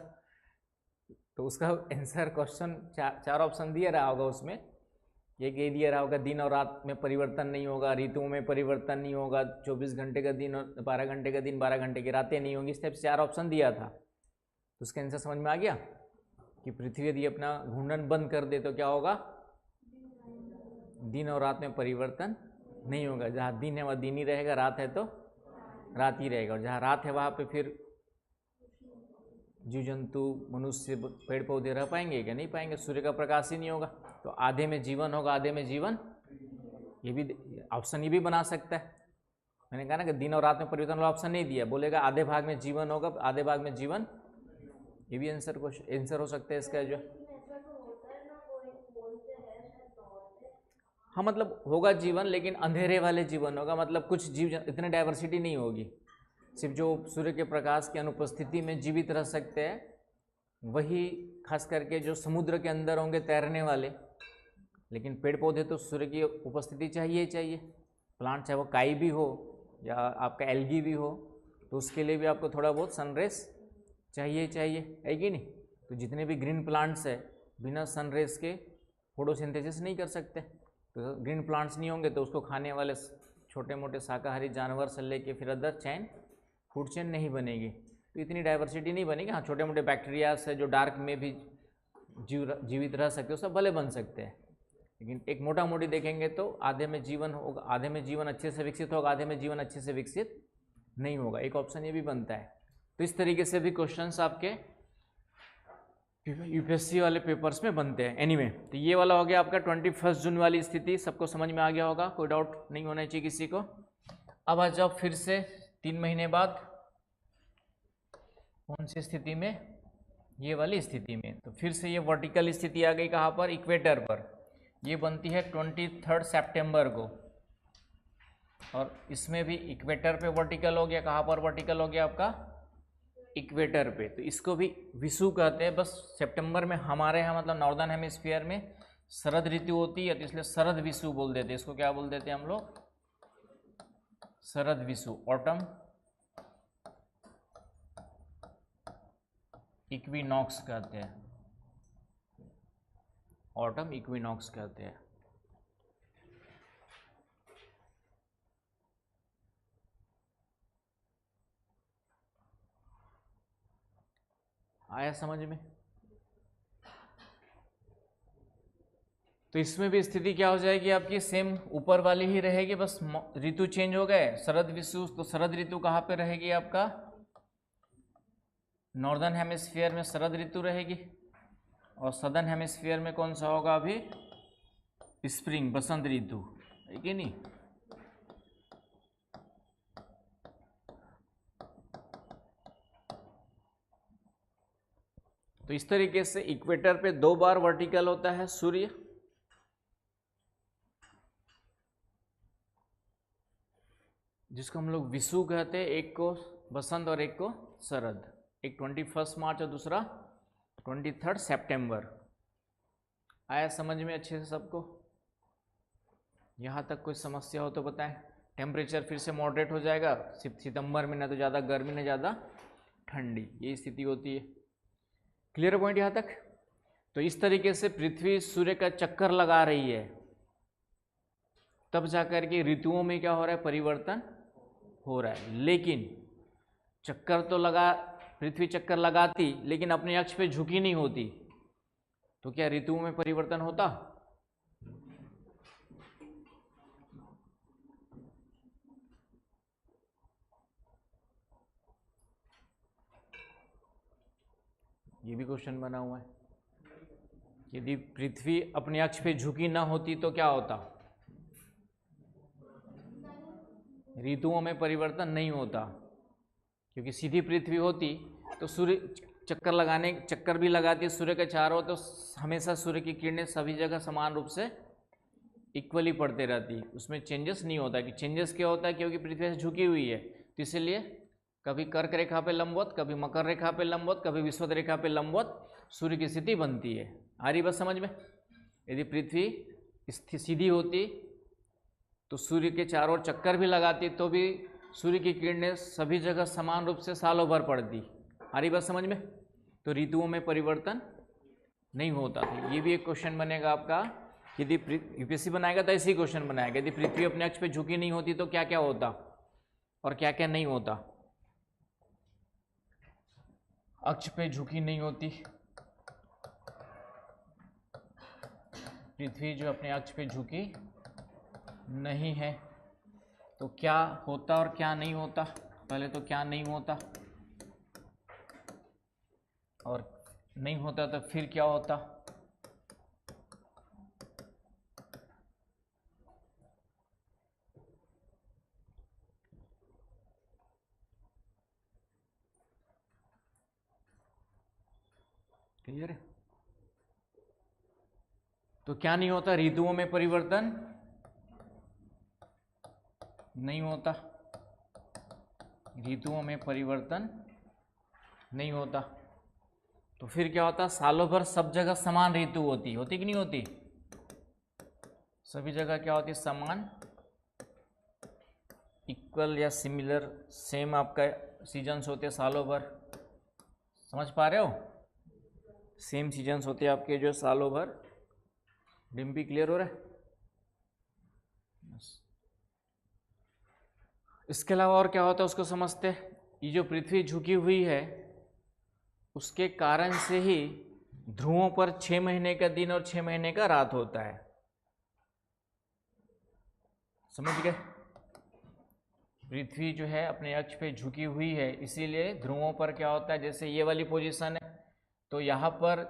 तो उसका आंसर क्वेश्चन 4 ऑप्शन दिया रहा होगा उसमें, ये कह दिया रहा होगा दिन और रात में परिवर्तन नहीं होगा, ऋतुओं में परिवर्तन नहीं होगा, 24 घंटे का दिन और 12 घंटे का दिन, 12 घंटे की रातें नहीं होंगी। इस टाइप से 4 ऑप्शन दिया था। तो उसका आंसर समझ में आ गया कि पृथ्वी यदि अपना घूर्णन बंद कर दे तो क्या होगा, दिन और रात में परिवर्तन नहीं होगा। जहाँ दिन है वहाँ दिन ही रहेगा, रात है तो रात ही रहेगा, और जहाँ रात है वहाँ पे फिर जीव जंतु, मनुष्य, पेड़ पौधे रह पाएंगे क्या? नहीं पाएंगे, सूर्य का प्रकाश ही नहीं होगा। तो आधे में जीवन होगा, आधे में जीवन, ये भी ऑप्शन ये भी बना सकता है। मैंने कहा ना कि दिन और रात में परिवर्तन वाला ऑप्शन नहीं दिया, बोलेगा आधे भाग में जीवन होगा, आधे भाग में जीवन, ये भी आंसर हो सकता है इसका जो। हाँ मतलब होगा जीवन, लेकिन अंधेरे वाले जीवन होगा, मतलब कुछ जीव, इतनी डाइवर्सिटी नहीं होगी। सिर्फ जो सूर्य के प्रकाश की अनुपस्थिति में जीवित रह सकते हैं वही, खास करके जो समुद्र के अंदर होंगे तैरने वाले। लेकिन पेड़ पौधे तो सूर्य की उपस्थिति चाहिए ही चाहिए। प्लांट चाहे वो काई भी हो या आपका एल्गी भी हो, तो उसके लिए भी आपको थोड़ा बहुत सनरेज चाहिए है कि नहीं? तो जितने भी ग्रीन प्लांट्स है बिना सनरेज के फोटोसिंथेसिस नहीं कर सकते। तो ग्रीन प्लांट्स नहीं होंगे तो उसको खाने वाले छोटे मोटे शाकाहारी जानवर से लेके फिर अदर चैन, फूड चेन नहीं बनेगी। तो इतनी डाइवर्सिटी नहीं बनेगी। हाँ, छोटे मोटे बैक्टीरियाज है जो डार्क में भी जीवित रह सकते हो, सब भले बन सकते हैं। लेकिन एक मोटा मोटी देखेंगे तो आधे में जीवन होगा, आधे में जीवन अच्छे से विकसित होगा, आधे में जीवन अच्छे से विकसित नहीं होगा। एक ऑप्शन ये भी बनता है। तो इस तरीके से भी क्वेश्चंस आपके यूपीएससी वाले पेपर्स में बनते हैं। एनीवे, तो ये वाला हो गया आपका 21 जून वाली स्थिति। सबको समझ में आ गया होगा, कोई डाउट नहीं होना चाहिए किसी को। अब आ जाओ फिर से 3 महीने बाद कौन सी स्थिति में, ये वाली स्थिति में। तो फिर से ये वर्टिकल स्थिति आ गई कहाँ पर, इक्वेटर पर। ये बनती है 23 सितंबर को, और इसमें भी इक्वेटर पे वर्टिकल हो गया। कहाँ पर वर्टिकल हो गया आपका, इक्वेटर पे। तो इसको भी विषु कहते हैं। बस सितंबर में हमारे यहाँ मतलब नॉर्दर्न हेमिस्फीयर में शरद ऋतु होती है, तो इसलिए शरद विषु बोल देते हैं। इसको क्या बोल देते हैं हम लोग, शरद विषु, ऑटम इक्विनॉक्स कहते हैं, ऑटम इक्विनॉक्स कहते हैं। आया समझ में? तो इसमें भी स्थिति क्या हो जाएगी आपकी, सेम ऊपर वाली ही रहेगी, बस ऋतु चेंज हो गए। शरद विषु, तो शरद ऋतु कहाँ पे रहेगी आपका, नॉर्दर्न हेमिस्फीयर में शरद ऋतु रहेगी, और सदर्न हेमिस्फीयर में कौन सा होगा अभी, स्प्रिंग, बसंत ऋतु, है कि नहीं? तो इस तरीके से इक्वेटर पे 2 बार वर्टिकल होता है सूर्य, जिसको हम लोग विषु कहते हैं। एक को बसंत और एक को शरद। एक 21 मार्च और दूसरा 23 सितंबर। आया समझ में अच्छे से सबको? यहाँ तक कोई समस्या हो तो बताएं। टेम्परेचर फिर से मॉडरेट हो जाएगा सितंबर में, ना तो ज़्यादा गर्मी ना ज़्यादा ठंडी, ये स्थिति होती है। क्लियर पॉइंट यहाँ तक? तो इस तरीके से पृथ्वी सूर्य का चक्कर लगा रही है, तब जाकर के ऋतुओं में क्या हो रहा है, परिवर्तन हो रहा है। लेकिन चक्कर तो लगा, पृथ्वी चक्कर लगाती लेकिन अपने अक्ष पे झुकी नहीं होती, तो क्या ऋतुओं में परिवर्तन होता? ये भी क्वेश्चन बना हुआ है। यदि पृथ्वी अपने अक्ष पे झुकी ना होती तो क्या होता, ऋतुओं में परिवर्तन नहीं होता। क्योंकि सीधी पृथ्वी होती तो सूर्य चक्कर भी लगाती है सूर्य के चारों, तो हमेशा सूर्य की किरणें सभी जगह समान रूप से इक्वली पड़ते रहती, उसमें चेंजेस नहीं होता। कि चेंजेस क्या होता है, क्योंकि पृथ्वी से झुकी हुई है, तो इसलिए कभी कर्क रेखा पे लंबवत, कभी मकर रेखा पे लंबवत, कभी विषुवत रेखा पे लंबवत सूर्य की स्थिति बनती है। आ रही बात समझ में? यदि पृथ्वी सीधी होती तो सूर्य के चारों ओर चक्कर भी लगाती तो भी सूर्य की किरणें सभी जगह समान रूप से सालों भर पड़ती। आ रही बात समझ में? तो ऋतुओं में परिवर्तन नहीं होता था। ये भी एक क्वेश्चन बनेगा आपका यदि यूपीएससी बनाएगा तो ऐसे ही क्वेश्चन बनाएगा, यदि पृथ्वी अपने अक्ष पे झुकी नहीं होती तो क्या क्या होता और क्या क्या नहीं होता। अक्ष पे झुकी नहीं होती, पृथ्वी जो अपने अक्ष पे झुकी नहीं है तो क्या होता और क्या नहीं होता। पहले तो क्या नहीं होता, और नहीं होता तो फिर क्या होता। क्लियर है। तो क्या नहीं होता, ऋतुओं में परिवर्तन नहीं होता, ऋतुओं में परिवर्तन नहीं होता। तो फिर क्या होता, सालों भर सब जगह समान ऋतु होती कि नहीं होती। सभी जगह क्या होती, समान, इक्वल या सिमिलर, सेम आपका सीजन्स होते सालों भर। समझ पा रहे हो, सेम सीजन्स होते आपके जो सालों भर। डिम्पी क्लियर हो रहा है। इसके अलावा और क्या होता है उसको समझते हैं। ये जो पृथ्वी झुकी हुई है उसके कारण से ही ध्रुवों पर 6 महीने का दिन और 6 महीने का रात होता है। समझ गए। पृथ्वी जो है अपने अक्ष पे झुकी हुई है, इसीलिए ध्रुवों पर क्या होता है, जैसे ये वाली पोजीशन है तो यहाँ पर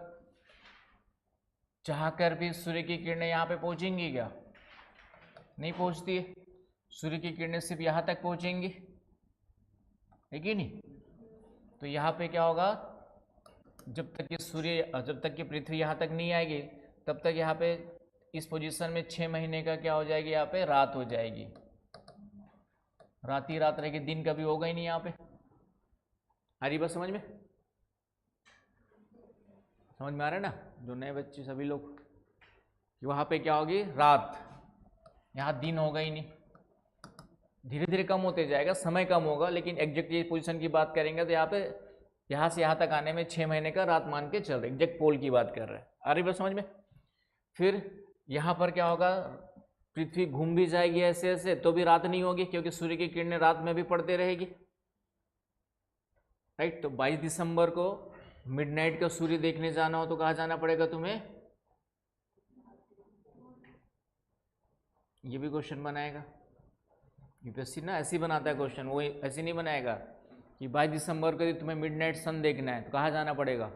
चाहकर भी सूर्य की किरणें यहाँ पे पहुँचेंगी क्या, नहीं पहुँचती है। सूर्य की किरणें सिर्फ यहाँ तक पहुँचेंगी, है कि नहीं। तो यहाँ पे क्या होगा, जब तक कि पृथ्वी यहाँ तक नहीं आएगी तब तक यहाँ पे इस पोजीशन में 6 महीने का क्या हो जाएगी, यहाँ पे रात हो जाएगी। रात ही रात रहेगी, दिन कभी होगा ही नहीं यहाँ पे। आ रही बात समझ में, समझ में आ रहा है ना, जो नए बच्चे सभी लोग, कि वहाँ पे क्या होगी, रात, यहाँ दिन होगा ही नहीं। धीरे धीरे कम होते जाएगा, समय कम होगा, लेकिन एग्जैक्ट ये पोजीशन की बात करेंगे तो यहाँ पे यहाँ से यहाँ तक आने में 6 महीने का रात मान के चल रहे, एग्जैक्ट पोल की बात कर रहे हैं। आ रही बात समझ में। फिर यहाँ पर क्या होगा, पृथ्वी घूम भी जाएगी ऐसे ऐसे तो भी रात नहीं होगी, क्योंकि सूर्य की किरणें रात में भी पड़ते रहेगी, राइट। तो 22 दिसंबर को मिडनाइट का सूर्य देखने जाना हो तो कहाँ जाना पड़ेगा तुम्हें, ये भी क्वेश्चन बनाएगा यूपीएससी ना, ऐसे ही बनाता है क्वेश्चन, वो ऐसे नहीं बनाएगा कि 22 दिसंबर को तुम्हें मिडनाइट सन देखना है तो कहाँ जाना पड़ेगा,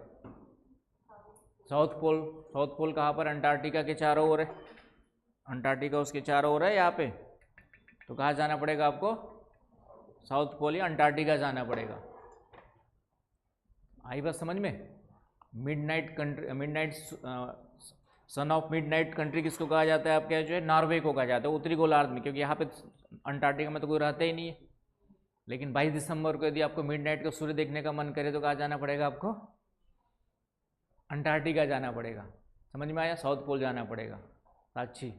साउथ पोल। साउथ पोल कहाँ पर, अंटार्कटिका के चारों ओर है, अंटार्कटिका उसके चारों ओर है यहाँ पे, तो कहाँ जाना पड़ेगा आपको, साउथ पोल या अंटार्कटिका जाना पड़ेगा। आई बात समझ में। Midnight country, midnight son of midnight country किसको कहा जाता है, आपका जो है नॉर्वे को कहा जाता है, उत्तरी गोलार्ध में, क्योंकि यहाँ पे अंटार्कटिका में तो कोई रहता ही नहीं है। लेकिन 22 दिसंबर को यदि आपको मिडनाइट का सूर्य देखने का मन करे तो कहाँ जाना पड़ेगा आपको, अंटार्कटिका जाना पड़ेगा। समझ में आया, साउथ पोल जाना पड़ेगा। साक्षी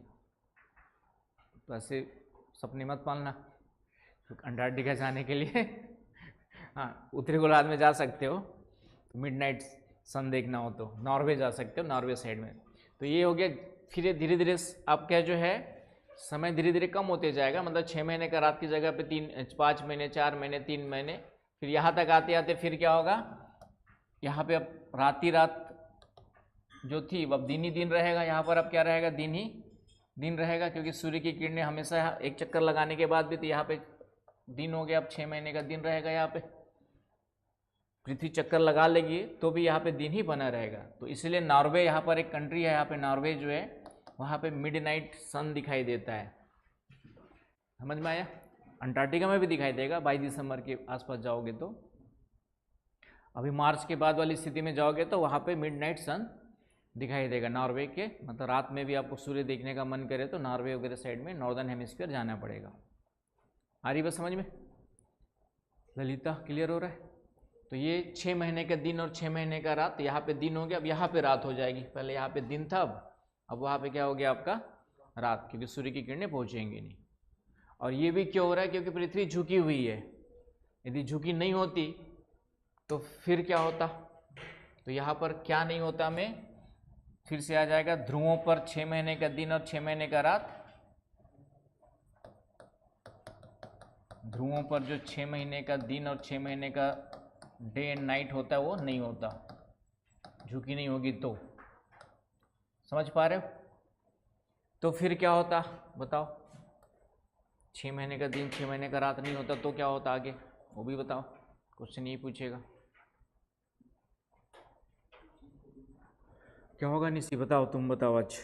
तो ऐसे सपने मत पालना अंटार्कटिका जाने के लिए हाँ, उत्तरी गोलार्ध में जा सकते हो, मिडनाइट सन देखना हो तो नॉर्वे जा सकते हो, नॉर्वे साइड में। तो ये हो गया। फिर धीरे धीरे आपका जो है समय धीरे धीरे कम होते जाएगा, मतलब 6 महीने का रात की जगह पे 5 महीने, 4 महीने, 3 महीने, फिर यहाँ तक आते आते फिर क्या होगा, यहाँ पे अब रात ही रात जो थी अब दिन ही दिन रहेगा, यहाँ पर अब क्या रहेगा, दिन ही दिन रहेगा, क्योंकि सूर्य की किरणें हमेशा एक चक्कर लगाने के बाद भी तो यहाँ पे दिन हो गया, अब 6 महीने का दिन रहेगा। यहाँ पे पृथ्वी चक्कर लगा लेगी तो भी यहाँ पे दिन ही बना रहेगा। तो इसलिए नॉर्वे यहाँ पर एक कंट्री है, यहाँ पे नॉर्वे जो है वहाँ पे मिडनाइट सन दिखाई देता है। समझ में आया। अंटार्कटिका में भी दिखाई देगा 22 दिसंबर के आसपास जाओगे तो। अभी मार्च के बाद वाली स्थिति में जाओगे तो वहाँ पे मिडनाइट सन दिखाई देगा नॉर्वे के, मतलब रात में भी आपको सूर्य देखने का मन करे तो नॉर्वे वगैरह साइड में, नॉर्दर्न हेमिस्फीयर जाना पड़ेगा। आ रही बात समझ में। ललिता क्लियर हो रहा है। तो ये 6 महीने का दिन और 6 महीने का रात, यहाँ पे दिन हो गया, अब यहाँ पे रात हो जाएगी। पहले यहाँ पे दिन था, अब वहाँ पे क्या हो गया आपका रात, क्योंकि सूर्य की किरणें पहुँचेंगी नहीं। और ये भी क्यों हो रहा है, क्योंकि पृथ्वी झुकी हुई है। यदि झुकी नहीं होती तो फिर क्या होता, तो यहाँ पर क्या नहीं होता, में फिर से आ जाएगा ध्रुवों पर 6 महीने का दिन और 6 महीने का रात। ध्रुवों पर जो 6 महीने का दिन और 6 महीने का डे एंड नाइट होता है वो नहीं होता, झुकी नहीं होगी तो। समझ पा रहे हो? तो फिर क्या होता बताओ? 6 महीने का दिन 6 महीने का रात नहीं होता तो क्या होता आगे, वो भी बताओ। क्वेश्चन यही पूछेगा। क्या होगा निशी, बताओ, तुम बताओ। आज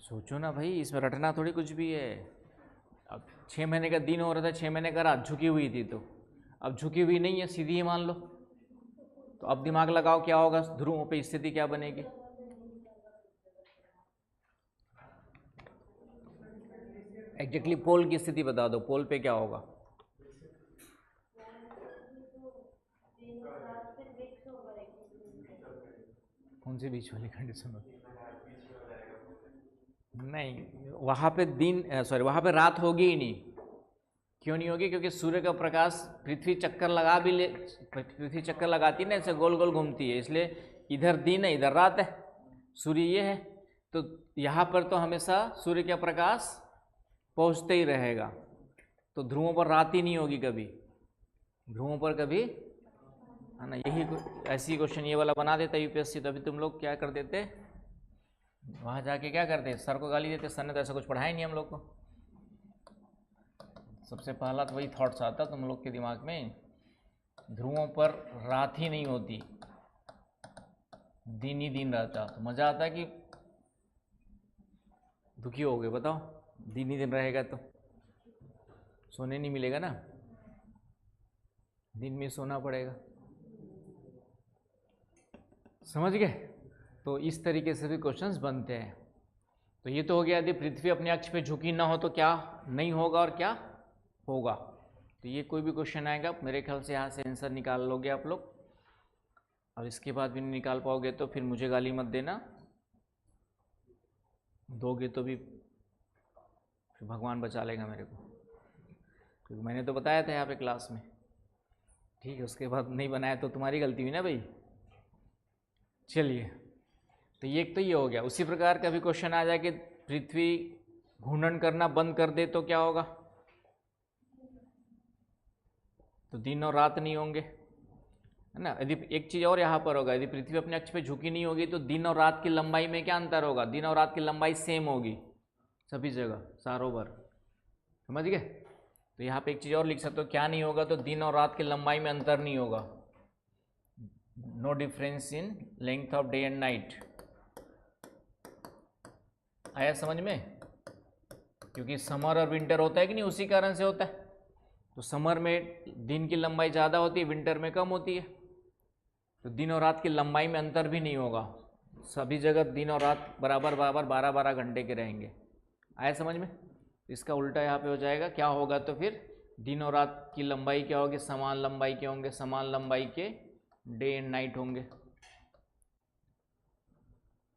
सोचो ना भाई, इसमें रटना थोड़ी कुछ भी है। अब 6 महीने का दिन हो रहा था, 6 महीने का रात, झुकी हुई थी, तो अब झुकी हुई नहीं है, सीधी ही मान लो। तो अब दिमाग लगाओ क्या होगा, ध्रुवों पे स्थिति क्या बनेगी। एग्जैक्टली पोल की स्थिति बता दो, पोल पे क्या होगा। कौन सी बीच वाली कंडीशन होगी? नहीं, वहाँ पे दिन सॉरी वहाँ पे रात होगी ही नहीं। क्यों नहीं होगी? क्योंकि सूर्य का प्रकाश पृथ्वी चक्कर लगा भी ले, पृथ्वी चक्कर लगाती है ना, ऐसे गोल गोल घूमती है, इसलिए इधर दिन है इधर रात है, सूर्य ये है। तो यहाँ पर तो हमेशा सूर्य का प्रकाश पहुँचते ही रहेगा, तो ध्रुवों पर रात ही नहीं होगी कभी, ध्रुवों पर कभी, है ना। यही ऐसी क्वेश्चन ये वाला बना देता यूपीएससी, तो अभी तुम लोग क्या कर देते, वहाँ जाके क्या करते, सर को गाली देते, सर ने तो ऐसा कुछ पढ़ाया नहीं हम लोग को। सबसे पहला तो वही थॉट्स आता तुम लोग के दिमाग में, ध्रुवों पर रात ही नहीं होती, दिन ही दिन रहता, तो मज़ा आता है कि दुखी हो गए। बताओ, दिन ही दिन रहेगा तो सोने नहीं मिलेगा ना, दिन में सोना पड़ेगा। समझ गए? तो इस तरीके से भी क्वेश्चंस बनते हैं। तो ये तो हो गया, यदि पृथ्वी अपने अक्ष पे झुकी ना हो तो क्या नहीं होगा और क्या होगा। तो ये कोई भी क्वेश्चन आएगा मेरे ख्याल से यहाँ से आंसर निकाल लोगे आप लोग, और इसके बाद भी नहीं निकाल पाओगे तो फिर मुझे गाली मत देना, दोगे तो भी फिर भगवान बचा लेगा मेरे को, क्योंकि मैंने तो बताया था यहाँ पे क्लास में। ठीक है, उसके बाद नहीं बनाया तो तुम्हारी गलती हुई ना भाई। चलिए, तो ये एक तो ये हो गया। उसी प्रकार का भी क्वेश्चन आ जाए कि पृथ्वी घूर्णन करना बंद कर दे तो क्या होगा, तो दिन और रात नहीं होंगे, है ना। यदि एक चीज़ और यहाँ पर होगा, यदि पृथ्वी अपने अक्ष पे झुकी नहीं होगी तो दिन और रात की लंबाई में क्या अंतर होगा, दिन और रात की लंबाई सेम होगी सभी जगह, सारों भर। समझ गए? तो यहाँ पे एक चीज़ और लिख सकते हो, क्या नहीं होगा, तो दिन और रात की लंबाई में अंतर नहीं होगा, no difference in length of day and night. आया समझ में? क्योंकि समर और विंटर होता है कि नहीं, उसी कारण से होता है। तो समर में दिन की लंबाई ज़्यादा होती है, विंटर में कम होती है, तो दिन और रात की लंबाई में अंतर भी नहीं होगा, सभी जगह दिन और रात बराबर बराबर 12-12 घंटे के रहेंगे। आया समझ में? इसका उल्टा यहाँ पे हो जाएगा, क्या होगा, तो फिर दिन और रात की लंबाई क्या होगी, समान लंबाई के होंगे, समान लंबाई के डे एंड नाइट होंगे।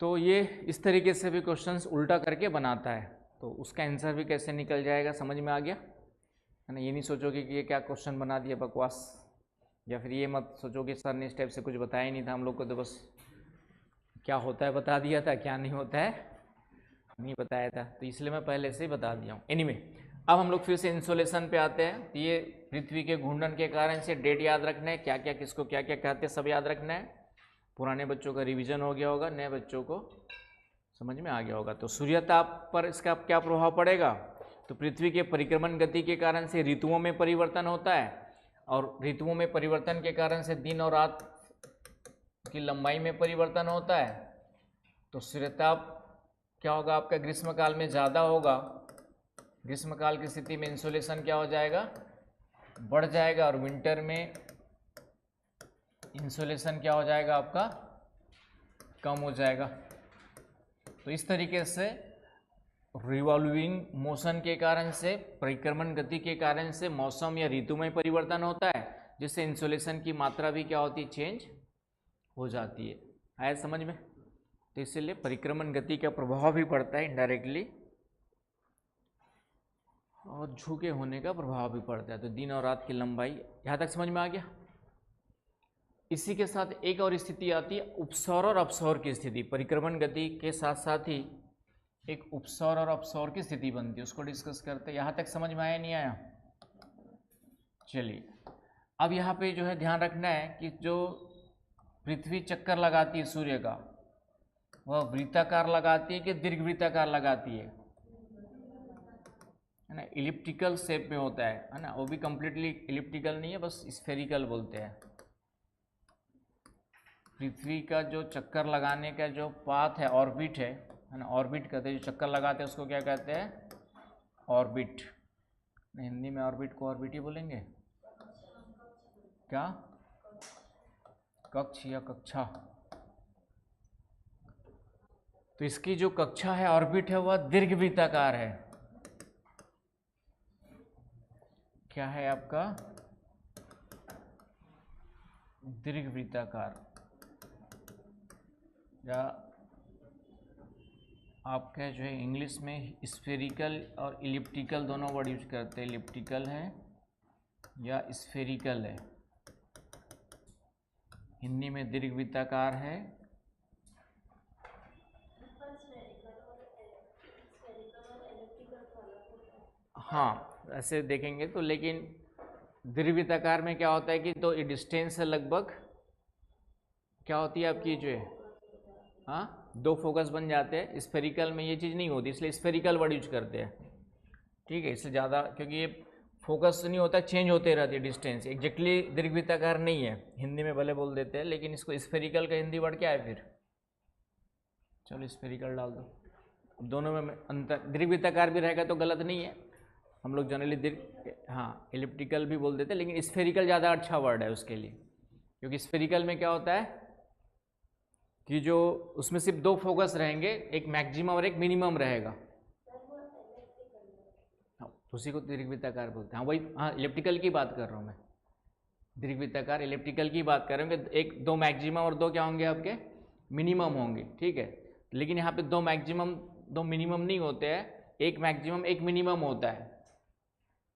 तो ये इस तरीके से भी क्वेश्चंस उल्टा करके बनाता है, तो उसका आंसर भी कैसे निकल जाएगा, समझ में आ गया, है ना। ये नहीं सोचोगे कि ये क्या क्वेश्चन बना दिया बकवास, या फिर ये मत सोचो कि सर ने इस टाइप से कुछ बताया ही नहीं था हम लोग को, तो बस क्या होता है बता दिया था, क्या नहीं होता है नहीं बताया था, तो इसलिए मैं पहले से ही बता दिया हूँ। एनीवे, अब हम लोग फिर से इंसोलेशन पे आते हैं। तो ये पृथ्वी के घूर्णन के कारण से डेट याद रखना है, क्या क्या किसको क्या क्या कहते हैं सब याद रखना है। पुराने बच्चों का रिवीजन हो गया होगा, नए बच्चों को समझ में आ गया होगा। तो सूर्यताप पर इसका क्या प्रभाव पड़ेगा, तो पृथ्वी के परिक्रमण गति के कारण से ऋतुओं में परिवर्तन होता है, और ऋतुओं में परिवर्तन के कारण से दिन और रात की लंबाई में परिवर्तन होता है। तो सूर्यताप क्या होगा आपका, ग्रीष्म काल में ज़्यादा होगा, ग्रीष्म काल की स्थिति में इंसोलेशन क्या हो जाएगा, बढ़ जाएगा, और विंटर में इंसोलेशन क्या हो जाएगा आपका, कम हो जाएगा। तो इस तरीके से रिवॉल्विंग मोशन के कारण से, परिक्रमण गति के कारण से मौसम या ऋतु में परिवर्तन होता है, जिससे इंसोलेशन की मात्रा भी क्या होती है, चेंज हो जाती है। आया समझ में? तो इसलिए परिक्रमण गति का प्रभाव भी पड़ता है इनडायरेक्टली, और झुके होने का प्रभाव भी पड़ता है। तो दिन और रात की लंबाई यहाँ तक समझ में आ गया। इसी के साथ एक और स्थिति आती है उपसौर और अपसौर की स्थिति। परिक्रमण गति के साथ साथ ही एक उपसौर और अपसौर की स्थिति बनती है, उसको डिस्कस करते हैं। यहाँ तक समझ में आया नहीं आया? चलिए, अब यहाँ पे जो है ध्यान रखना है कि जो पृथ्वी चक्कर लगाती है सूर्य का, वह वृत्ताकार लगाती है कि दीर्घ वृत्ताकार लगाती है ना? इलिप्टिकल शेप में होता है ना? वो भी कंप्लीटली इलिप्टिकल नहीं है, बस स्फेरिकल बोलते हैं। पृथ्वी का जो चक्कर लगाने का जो पाथ है, ऑर्बिट है ना? ऑर्बिट कहते हैं, जो चक्कर लगाते हैं उसको क्या कहते हैं? ऑर्बिट। हिंदी में ऑर्बिट को ऑर्बिट ही बोलेंगे क्या? कक्ष या कक्षा। तो इसकी जो कक्षा है, ऑर्बिट है, वह दीर्घवृत्ताकार है। क्या है आपका? दीर्घवृत्ताकार, या आपका जो है इंग्लिश में स्फेरिकल और इलिप्टिकल दोनों वर्ड यूज करते हैं। इलिप्टिकल है या स्फेरिकल है। हिंदी में दीर्घवृत्ताकार है। हाँ, ऐसे देखेंगे तो, लेकिन दीर्घवृत्ताकार में क्या होता है कि तो डिस्टेंस है लगभग क्या होती है आपकी जो है, हाँ, दो फोकस बन जाते हैं। स्फेरिकल में ये चीज़ नहीं होती, इसलिए स्फेरिकल वर्ड यूज करते हैं। ठीक है, इसलिए ज़्यादा, क्योंकि ये फोकस नहीं होता, चेंज होते रहती है डिस्टेंस, एग्जैक्टली दीर्घवृत्ताकार नहीं है। हिंदी में भले बोल देते हैं, लेकिन इसको स्फेरिकल का हिंदी वर्ड क्या है फिर? चलो स्फेरिकल डाल दो। दोनों में अंतर, दीर्घवृत्ताकार भी रहेगा तो गलत नहीं है। हम लोग जनरली हाँ इलिप्टिकल भी बोल देते हैं, लेकिन स्फेरिकल ज़्यादा अच्छा वर्ड है उसके लिए, क्योंकि स्फेरिकल में क्या होता है कि जो उसमें सिर्फ दो फोकस रहेंगे, एक मैक्सिमम और एक मिनिमम रहेगा। उसी को दीर्घवृत्ताकार बोलते हैं। हाँ वही, हाँ इलिप्टिकल की बात कर रहा हूँ मैं, दीर्घवृत्ताकार इलिप्टिकल की बात कर रहे हैं। एक दो मैक्सिमम और दो क्या होंगे आपके? मिनिमम होंगे। ठीक है, लेकिन यहाँ पे दो मैक्सिमम दो मिनिमम नहीं होते हैं, एक मैक्सिमम एक मिनिमम होता है,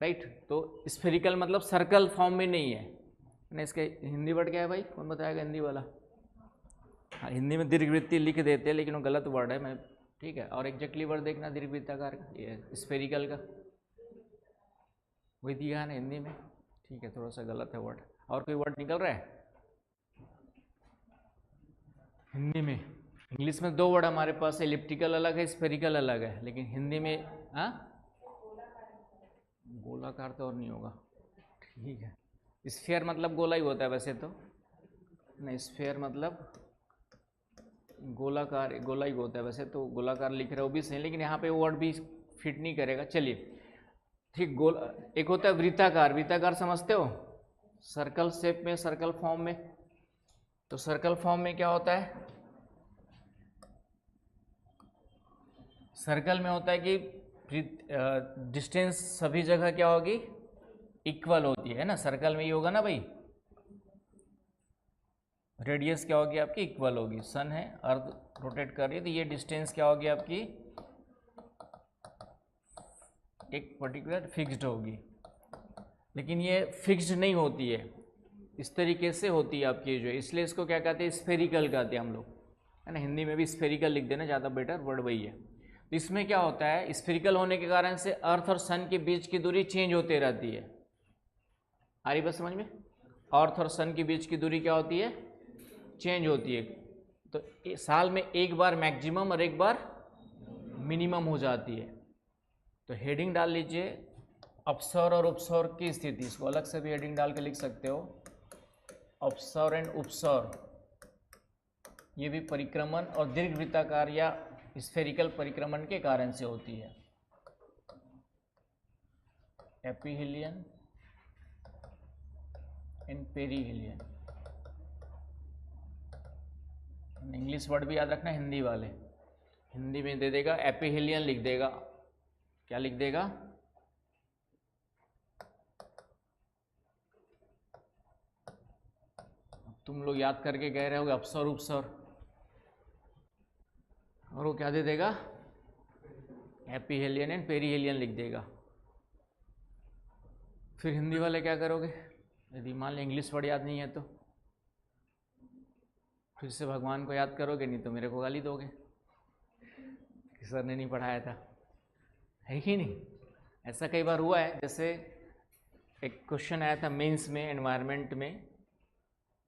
राइट? तो स्फेरिकल मतलब सर्कल फॉर्म में नहीं है ना। इसके हिंदी वर्ड क्या है भाई, कौन बताएगा हिंदी वाला? हाँ, हिंदी में दीर्घवृत्ति लिख देते हैं, लेकिन वो गलत वर्ड है। मैं ठीक है, और एग्जैक्टली वर्ड देखना दीर्घवृत्ताकार का, ये स्फेरिकल का वही दिया है ना हिंदी में। ठीक है, थोड़ा सा गलत है वर्ड। और कोई वर्ड निकल रहा है हिंदी में? इंग्लिश में दो वर्ड हमारे पास, इलिप्टिकल अलग है, स्फेरिकल अलग है, लेकिन हिंदी में हाँ गोलाकार तो और नहीं होगा। ठीक है, स्फेयर मतलब गोला ही होता है वैसे तो, नहीं स्फेयर मतलब गोलाकार, गोला ही होता है वैसे तो। गोलाकार लिख रहे हो भी सही, लेकिन यहाँ पे वर्ड भी फिट नहीं करेगा। चलिए ठीक, गोल एक होता है वृत्ताकार। वृत्ताकार समझते हो? सर्कल शेप में, सर्कल फॉर्म में। तो सर्कल फॉर्म में क्या होता है? सर्कल में होता है कि डिस्टेंस सभी जगह क्या होगी? इक्वल होती है ना। सर्कल में ये होगा ना भाई, रेडियस क्या होगी आपकी? इक्वल होगी। सन है, अर्थ रोटेट कर रही है, तो ये डिस्टेंस क्या होगी आपकी? एक पर्टिकुलर फिक्स्ड होगी। लेकिन ये फिक्स्ड नहीं होती है, इस तरीके से होती है आपकी जो है, इसलिए इसको क्या कहते हैं? स्फेरिकल कहते हैं हम लोग, है ना। हिंदी में भी स्फेरिकल लिख देना, ज़्यादा बेटर वर्ड वही है। तो इसमें क्या होता है, स्फेरिकल होने के कारण से अर्थ और सन के बीच की दूरी चेंज होती रहती है। आ रही बात समझ में? अर्थ और सन के बीच की दूरी क्या होती है? चेंज होती है। तो साल में एक बार मैक्सिमम और एक बार मिनिमम हो जाती है। तो हेडिंग डाल लीजिए अपसौर और उपसौर की स्थिति, इसको अलग से भी हेडिंग डाल के लिख सकते हो, अपसौर एंड उपसौर। ये भी परिक्रमण और दीर्घवृत्ताकार या स्फेरिकल परिक्रमण के कारण से होती है। एपिहीलियन एंड पेरीहीलियन, इंग्लिश वर्ड भी याद रखना, हिंदी वाले हिंदी में दे देगा एपिहीलियन लिख देगा। क्या लिख देगा? तुम लोग याद करके कह रहे होगे अपसौर उपसौर, और वो क्या दे देगा? एपिहीलियन एंड पेरीहीलियन लिख देगा। फिर हिंदी वाले क्या करोगे यदि मान लो इंग्लिश वर्ड याद नहीं है तो? फिर से भगवान को याद करोगे, नहीं तो मेरे को गाली दोगे कि सर ने नहीं पढ़ाया था, है कि नहीं? ऐसा कई बार हुआ है। जैसे एक क्वेश्चन आया था मेंस में, एनवायरनमेंट में,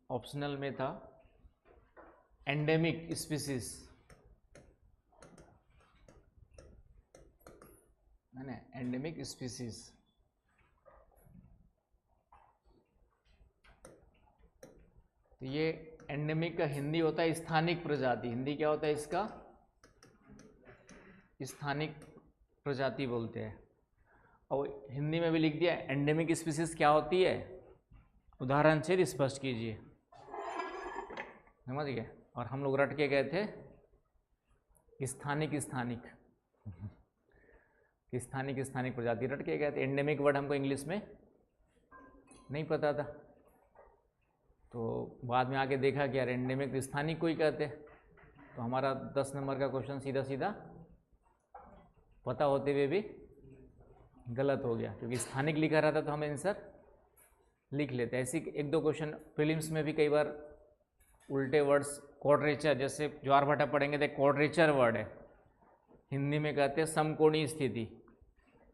ऑप्शनल में था, एंडेमिक स्पीसीज, है ना, एंडेमिक स्पीसीज। तो ये एंडेमिक का हिंदी होता है स्थानिक प्रजाति। हिंदी क्या होता है इसका? स्थानिक प्रजाति बोलते हैं। और हिंदी में भी लिख दिया एंडेमिक स्पीसीज क्या होती है, उदाहरण से स्पष्ट कीजिए, समझ गए? और हम लोग रट के गए थे स्थानिक स्थानिक स्थानिक स्थानिक प्रजाति रट के गए थे। एंडेमिक वर्ड हमको इंग्लिश में नहीं पता था, तो बाद में आके देखा कि यार एंडेमिक तो स्थानिक को ही कहते हैं। तो हमारा 10 नंबर का क्वेश्चन सीधा सीधा पता होते हुए भी गलत हो गया, क्योंकि स्थानिक लिखा रहता तो हम आंसर लिख लेते। ऐसी एक दो क्वेश्चन प्रीलिम्स में भी कई बार उल्टे वर्ड्स, क्वाड्रेचर, जैसे ज्वारभाटा पढ़ेंगे तो क्वाड्रेचर वर्ड है, हिंदी में कहते हैं समकोणीय स्थिति,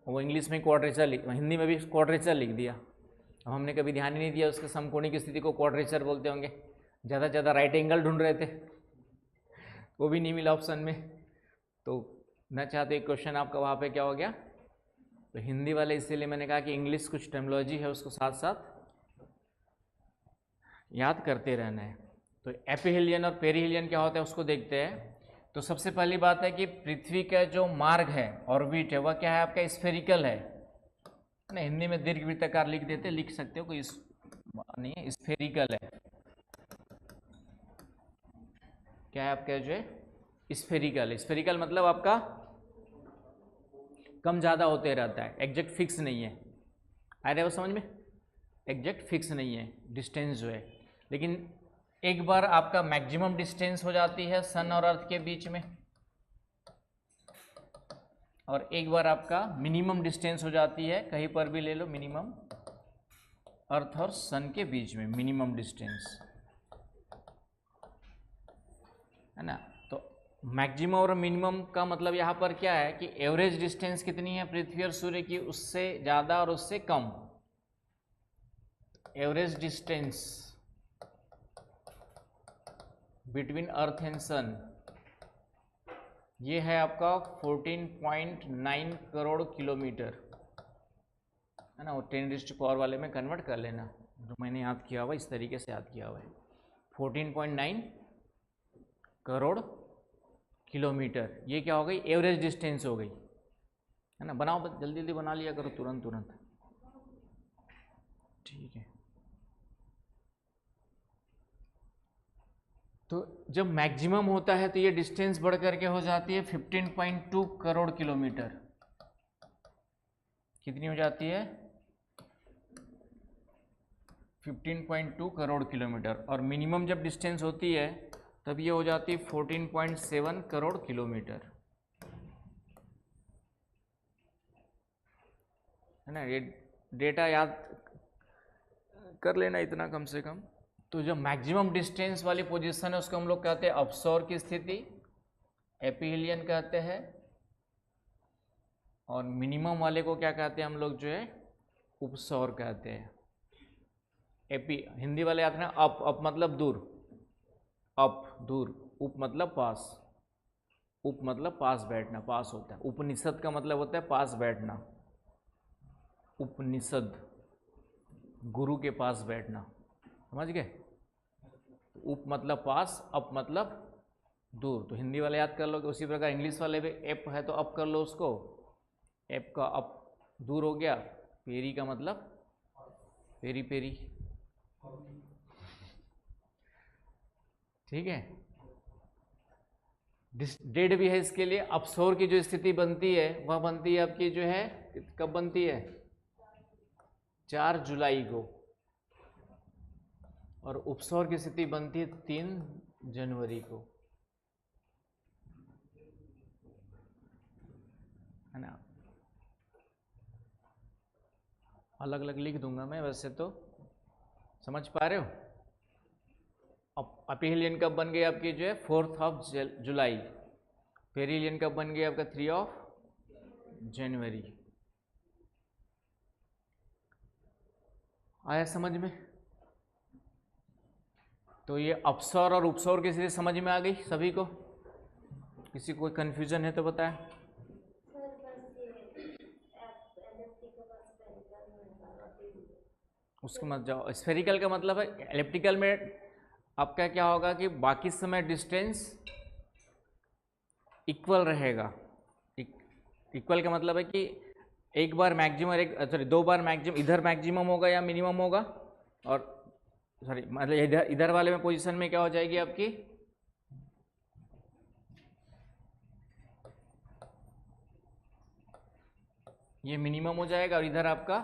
वो इंग्लिश में क्वाड्रेचर हिंदी में भी क्वाड्रेचर लिख दिया। अब हमने कभी ध्यान ही नहीं दिया उसके समकोणीय की स्थिति को क्वाड्रेचर बोलते होंगे, ज़्यादा से ज़्यादा राइट एंगल ढूंढ रहे थे, वो भी नहीं मिला ऑप्शन में। तो न चाहते एक क्वेश्चन आपका वहाँ पे क्या हो गया। तो हिंदी वाले, इसीलिए मैंने कहा कि इंग्लिश कुछ टर्मिनोलॉजी है उसको साथ साथ याद करते रहना है। तो एपिहिलियन और पेरिहिलियन क्या होता है उसको देखते हैं। तो सबसे पहली बात है कि पृथ्वी का जो मार्ग है, ऑर्बिट है, वह क्या है आपका? स्फेरिकल है ना। हिंदी में दीर्घवृत्ताकार लिख देते, लिख सकते हो, कोई नहीं है, स्फेरिकल है। क्या है आपका जो है? स्फेरिकल। स्फेरिकल मतलब आपका कम ज़्यादा होते रहता है, एग्जैक्ट फिक्स नहीं है। आ रहा है वो समझ में? एग्जैक्ट फिक्स नहीं है डिस्टेंस जो है, लेकिन एक बार आपका मैक्सिमम डिस्टेंस हो जाती है सन और अर्थ के बीच में, और एक बार आपका मिनिमम डिस्टेंस हो जाती है, कहीं पर भी ले लो, मिनिमम अर्थ और सन के बीच में मिनिमम डिस्टेंस, है ना। तो मैक्सिमम और मिनिमम का मतलब यहाँ पर क्या है कि एवरेज डिस्टेंस कितनी है पृथ्वी और सूर्य की, उससे ज़्यादा और उससे कम। Average distance between earth and sun, ये है आपका 14.9 करोड़ किलोमीटर, है ना। वो 10⁻⁴ वाले में कन्वर्ट कर लेना, जो मैंने याद किया हुआ इस तरीके से याद किया हुआ है, 14.9 करोड़ किलोमीटर। ये क्या हो गई? एवरेज डिस्टेंस हो गई, है ना। बनाओ, जल्दी जल्दी बना लिया करो, तुरंत तुरंत, ठीक है। तो जब मैक्सिमम होता है तो ये डिस्टेंस बढ़ करके हो जाती है 15.2 करोड़ किलोमीटर। कितनी हो जाती है? 15.2 करोड़ किलोमीटर। और मिनिमम जब डिस्टेंस होती है तब ये हो जाती है 14.7 करोड़ किलोमीटर, है ना। ये डेटा याद कर लेना इतना कम से कम। तो जो मैक्सिमम डिस्टेंस वाली पोजीशन है उसको हम लोग कहते हैं अपसौर की स्थिति, एपिहिलियन कहते हैं। और मिनिमम वाले को क्या कहते हैं हम लोग जो है? उपसौर कहते हैं। एपी हिंदी वाले आते हैं अप, अप मतलब दूर, अप दूर, उप मतलब पास, उप मतलब पास बैठना, पास होता है। उपनिषद का मतलब होता है पास बैठना, उपनिषद गुरु के पास बैठना, समझ गए। उप मतलब पास, अप मतलब दूर। तो हिंदी वाले याद कर लोगे, उसी प्रकार इंग्लिश वाले भी एप है तो अप कर लो उसको, एप का अप दूर हो गया। पेरी का मतलब पेरी पेरी, ठीक है। डेड भी है इसके लिए। अपसौर की जो स्थिति बनती है वह बनती है आपकी जो है, कब बनती है? 4 जुलाई को। और उपसौर की स्थिति बनती है 3 जनवरी को, है ना। अलग अलग लिख दूंगा मैं, वैसे तो समझ पा रहे हो? अपीलियन कब बन गई आपकी जो है 4 जुलाई, पेरिलियन कब बन गई आपका 3 जनवरी। आया समझ में? तो ये अपसौर और उपसौर की स्थिति समझ में आ गई सभी को? किसी को कोई कन्फ्यूजन है तो बताएं। उसको मत जाओ, स्फेरिकल का मतलब है, एलिप्टिकल में आपका क्या होगा कि बाकी समय डिस्टेंस इक्वल रहेगा। इक्वल का मतलब है कि एक बार मैक्सिमम सॉरी 2 बार मैक्सिमम इधर मैक्सिमम होगा या मिनिमम होगा, और सॉरी मतलब इधर वाले में पोजीशन में क्या हो जाएगी आपकी ये मिनिमम हो जाएगा और इधर आपका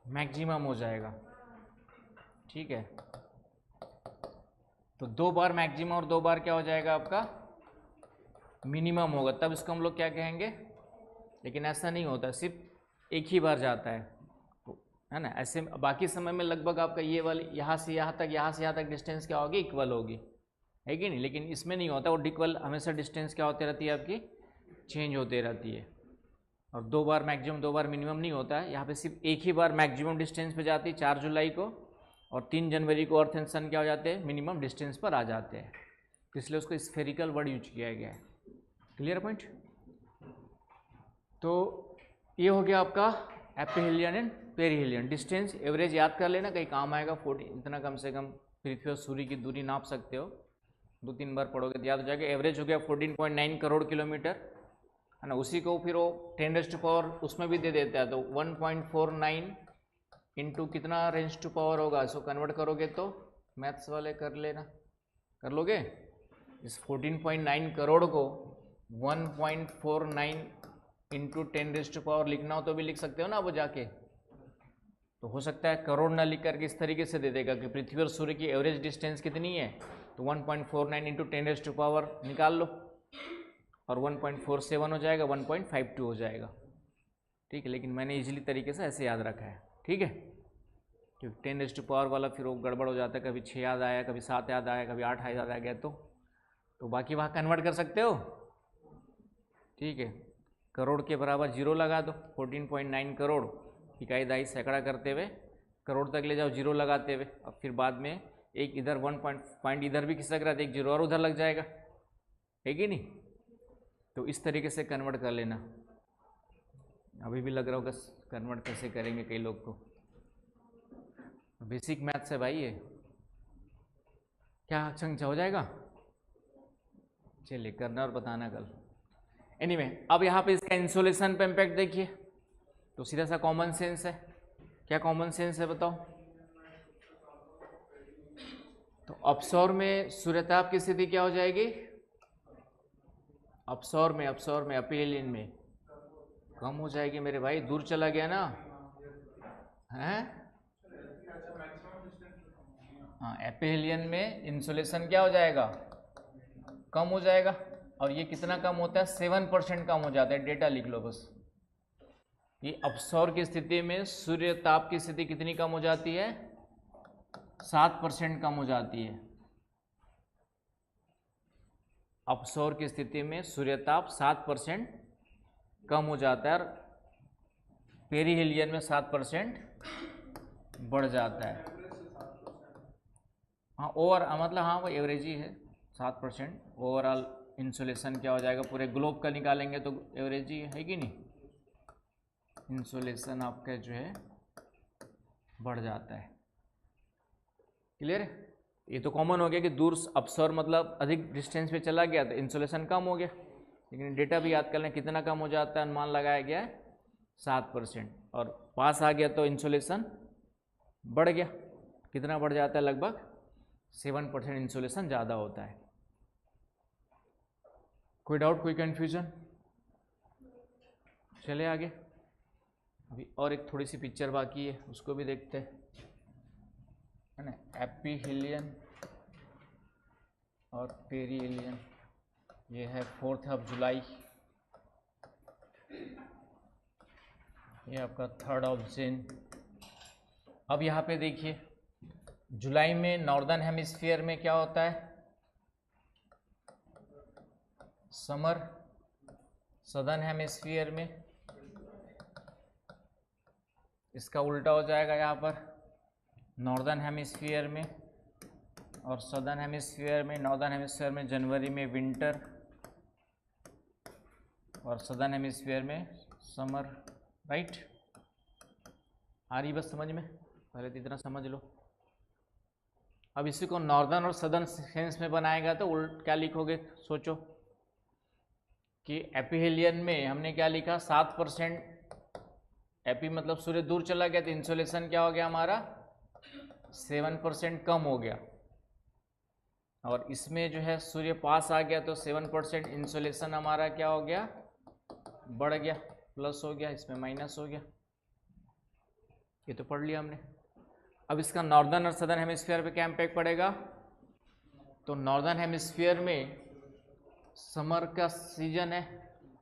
मैक्सिमम हो जाएगा। ठीक है, तो 2 बार मैक्सिमम और 2 बार क्या हो जाएगा आपका मिनिमम होगा, तब इसको हम लोग क्या कहेंगे। लेकिन ऐसा नहीं होता, सिर्फ एक ही बार जाता है, है ना। ऐसे बाकी समय में लगभग आपका ये वाली यहाँ से यहाँ तक डिस्टेंस क्या होगी इक्वल होगी, है कि नहीं। लेकिन इसमें नहीं होता, वो इक्वल हमेशा डिस्टेंस क्या होती रहती है आपकी चेंज होती रहती है। और 2 बार मैक्सिमम 2 बार मिनिमम नहीं होता है, यहाँ पे सिर्फ एक ही बार मैक्सिमम डिस्टेंस पे जाती है 4 जुलाई को, और 3 जनवरी को अर्थ एंड सन क्या हो जाते हैं मिनिमम डिस्टेंस पर आ जाते हैं, इसलिए उसको स्फेरिकल वर्ड यूज किया गया है। Clear point? तो ये हो गया आपका aphelion and perihelion. Distance average याद कर लेना, कहीं काम आएगा। 40 इतना कम से कम पृथ्वी और सूर्य की दूरी नाप सकते हो, 2-3 बार पढ़ोगे तो याद हो जाएगा। एवरेज हो गया 14.9 करोड़ किलोमीटर, है ना। उसी को फिर वो 10⁻⁴ उसमें भी दे देता है, तो 1.49 इंटू कितना रेंज टू पावर होगा, इसको कन्वर्ट करोगे तो मैथ्स वाले कर लेना, कर लोगे। इस 14.9 करोड़ को 1.49 इंटू 10⁻⁴ लिखना हो तो भी लिख सकते हो ना वो जाके। तो हो सकता है करोड़ ना लिख करके इस तरीके से दे देगा कि पृथ्वी और सूर्य की एवरेज डिस्टेंस कितनी है, तो 1.49 इंटू 10⁻⁴ निकाल लो, और 1.47 हो जाएगा, 1.52 हो जाएगा। ठीक है, लेकिन मैंने इजीली तरीके से ऐसे याद रखा है। ठीक है, क्योंकि 10⁻⁴ वाला फिर वो गड़बड़ हो जाता है, कभी 6 याद आया, कभी 7 याद आया, कभी 8 याद आ गया, तो बाकी वहाँ कन्वर्ट कर सकते हो। ठीक है, करोड़ के बराबर 0 लगा दो, 14.9 करोड़ इकाई दहाई सैकड़ा करते हुए करोड़ तक ले जाओ 0 लगाते हुए। अब फिर बाद में एक इधर 1 पॉइंट इधर भी खिसक रहा था, एक 0 और उधर लग जाएगा, है कि नहीं। तो इस तरीके से कन्वर्ट कर लेना। अभी भी लग रहा होगा कन्वर्ट कैसे करेंगे कई लोग को, बेसिक मैथ्स है भाई ये। क्या अच्छा हो जाएगा, चलिए करना और बताना कल। एनीवे, अब यहाँ पे इसका इंसोलेशन पे इम्पैक्ट देखिए, तो सीधा सा कॉमन सेंस है। क्या कॉमन सेंस है बताओ? तो अपसौर में सूर्यताप की स्थिति क्या हो जाएगी? अपसौर में अपीलियन में कम हो जाएगी मेरे भाई, दूर चला गया ना, हैं? हाँ, एपिहेलियन में इंसुलेशन क्या हो जाएगा कम हो जाएगा। और ये कितना कम होता है? 7% कम हो जाता है। डेटा लिख लो बस। ये अपसौर की स्थिति में सूर्य ताप की स्थिति कितनी कम हो जाती है? 7% कम हो जाती है। अपसौर की स्थिति में सूर्यताप 7% कम हो जाता है, और पेरिहेलियन में 7% बढ़ जाता है। हाँ, मतलब हाँ वो एवरेज ही है 7%। ओवरऑल इंसुलेशन क्या हो जाएगा, पूरे ग्लोब का निकालेंगे तो एवरेज ही है कि नहीं। इंसुलेशन आपका जो है बढ़ जाता है। क्लियर है? ये तो कॉमन हो गया कि दूर अपसौर मतलब अधिक डिस्टेंस पे चला गया तो इंसुलेशन कम हो गया, लेकिन डेटा भी याद कर लें कितना कम हो जाता है। अनुमान लगाया गया है 7%, और पास आ गया तो इंसुलेशन बढ़ गया। कितना बढ़ जाता है? लगभग 7% इंसुलेशन ज़्यादा होता है। कोई डाउट, कोई कन्फ्यूजन? चले आगे। अभी और एक थोड़ी सी पिक्चर बाकी है, उसको भी देखते हैं, है ना। एपिहेलियन और पेरिहेलियन, ये है 4 जुलाई, ये आपका 3 जेन। अब यहाँ पे देखिए जुलाई में नॉर्दर्न हेमिस्फीयर में क्या होता है? समर। सदर्न हेमिस्फीयर में इसका उल्टा हो जाएगा यहाँ पर, नॉर्दर्न हेमिस्फीयर में और सदर्न हेमिस्फीयर में। नॉर्दर्न हेमिस्फीयर में जनवरी में विंटर और सदर्न हेमिस्फीयर में समर, राइट? आ रही बस समझ में? पहले तो इतना समझ लो। अब इसी को नॉर्दर्न और सदर्न सेंस में बनाएगा तो क्या लिखोगे? सोचो कि एपिहेलियन में हमने क्या लिखा? 7%। एपी मतलब सूर्य दूर चला गया तो इंसोलेशन क्या हो गया हमारा? 7% कम हो गया। और इसमें जो है सूर्य पास आ गया तो 7% इंसोलेशन हमारा क्या हो गया? बढ़ गया, प्लस हो गया, इसमें माइनस हो गया। ये तो पढ़ लिया हमने। अब इसका नॉर्दर्न और सदर्न हेमिस्फीयर पे क्या इम्पैक्ट पड़ेगा? तो नॉर्दर्न हेमिस्फीयर में समर का सीजन है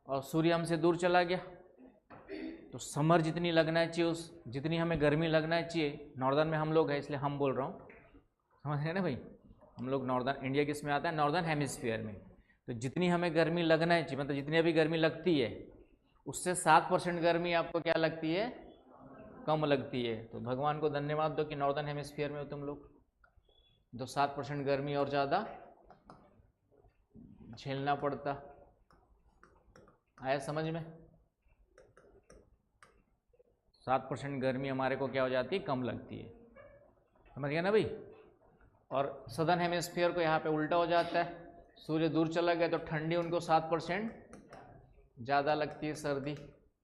और सूर्य हमसे दूर चला गया, तो समर जितनी लगना चाहिए जितनी हमें गर्मी लगना चाहिए, नॉर्दर्न में हम लोग हैं इसलिए हम बोल रहा हूँ, समझ रहे ना भाई? हम लोग नॉर्दर्न, इंडिया किस में आता है? नॉर्दर्न हेमिस्फीयर में। तो जितनी हमें गर्मी लगना चाहिए, मतलब जितनी अभी गर्मी लगती है उससे 7% गर्मी आपको क्या लगती है? कम लगती है। तो भगवान को धन्यवाद दो कि नॉर्दर्न हेमिस्फीयर में हो तुम लोग, तो 7% गर्मी और ज़्यादा झेलना पड़ता। आया समझ में? 7% गर्मी हमारे को क्या हो जाती है? कम लगती है। समझ गया ना भाई? और सदर्न हेमिस्फीयर को यहाँ पे उल्टा हो जाता है, सूर्य दूर चला गया तो ठंडी उनको 7% ज़्यादा लगती है, सर्दी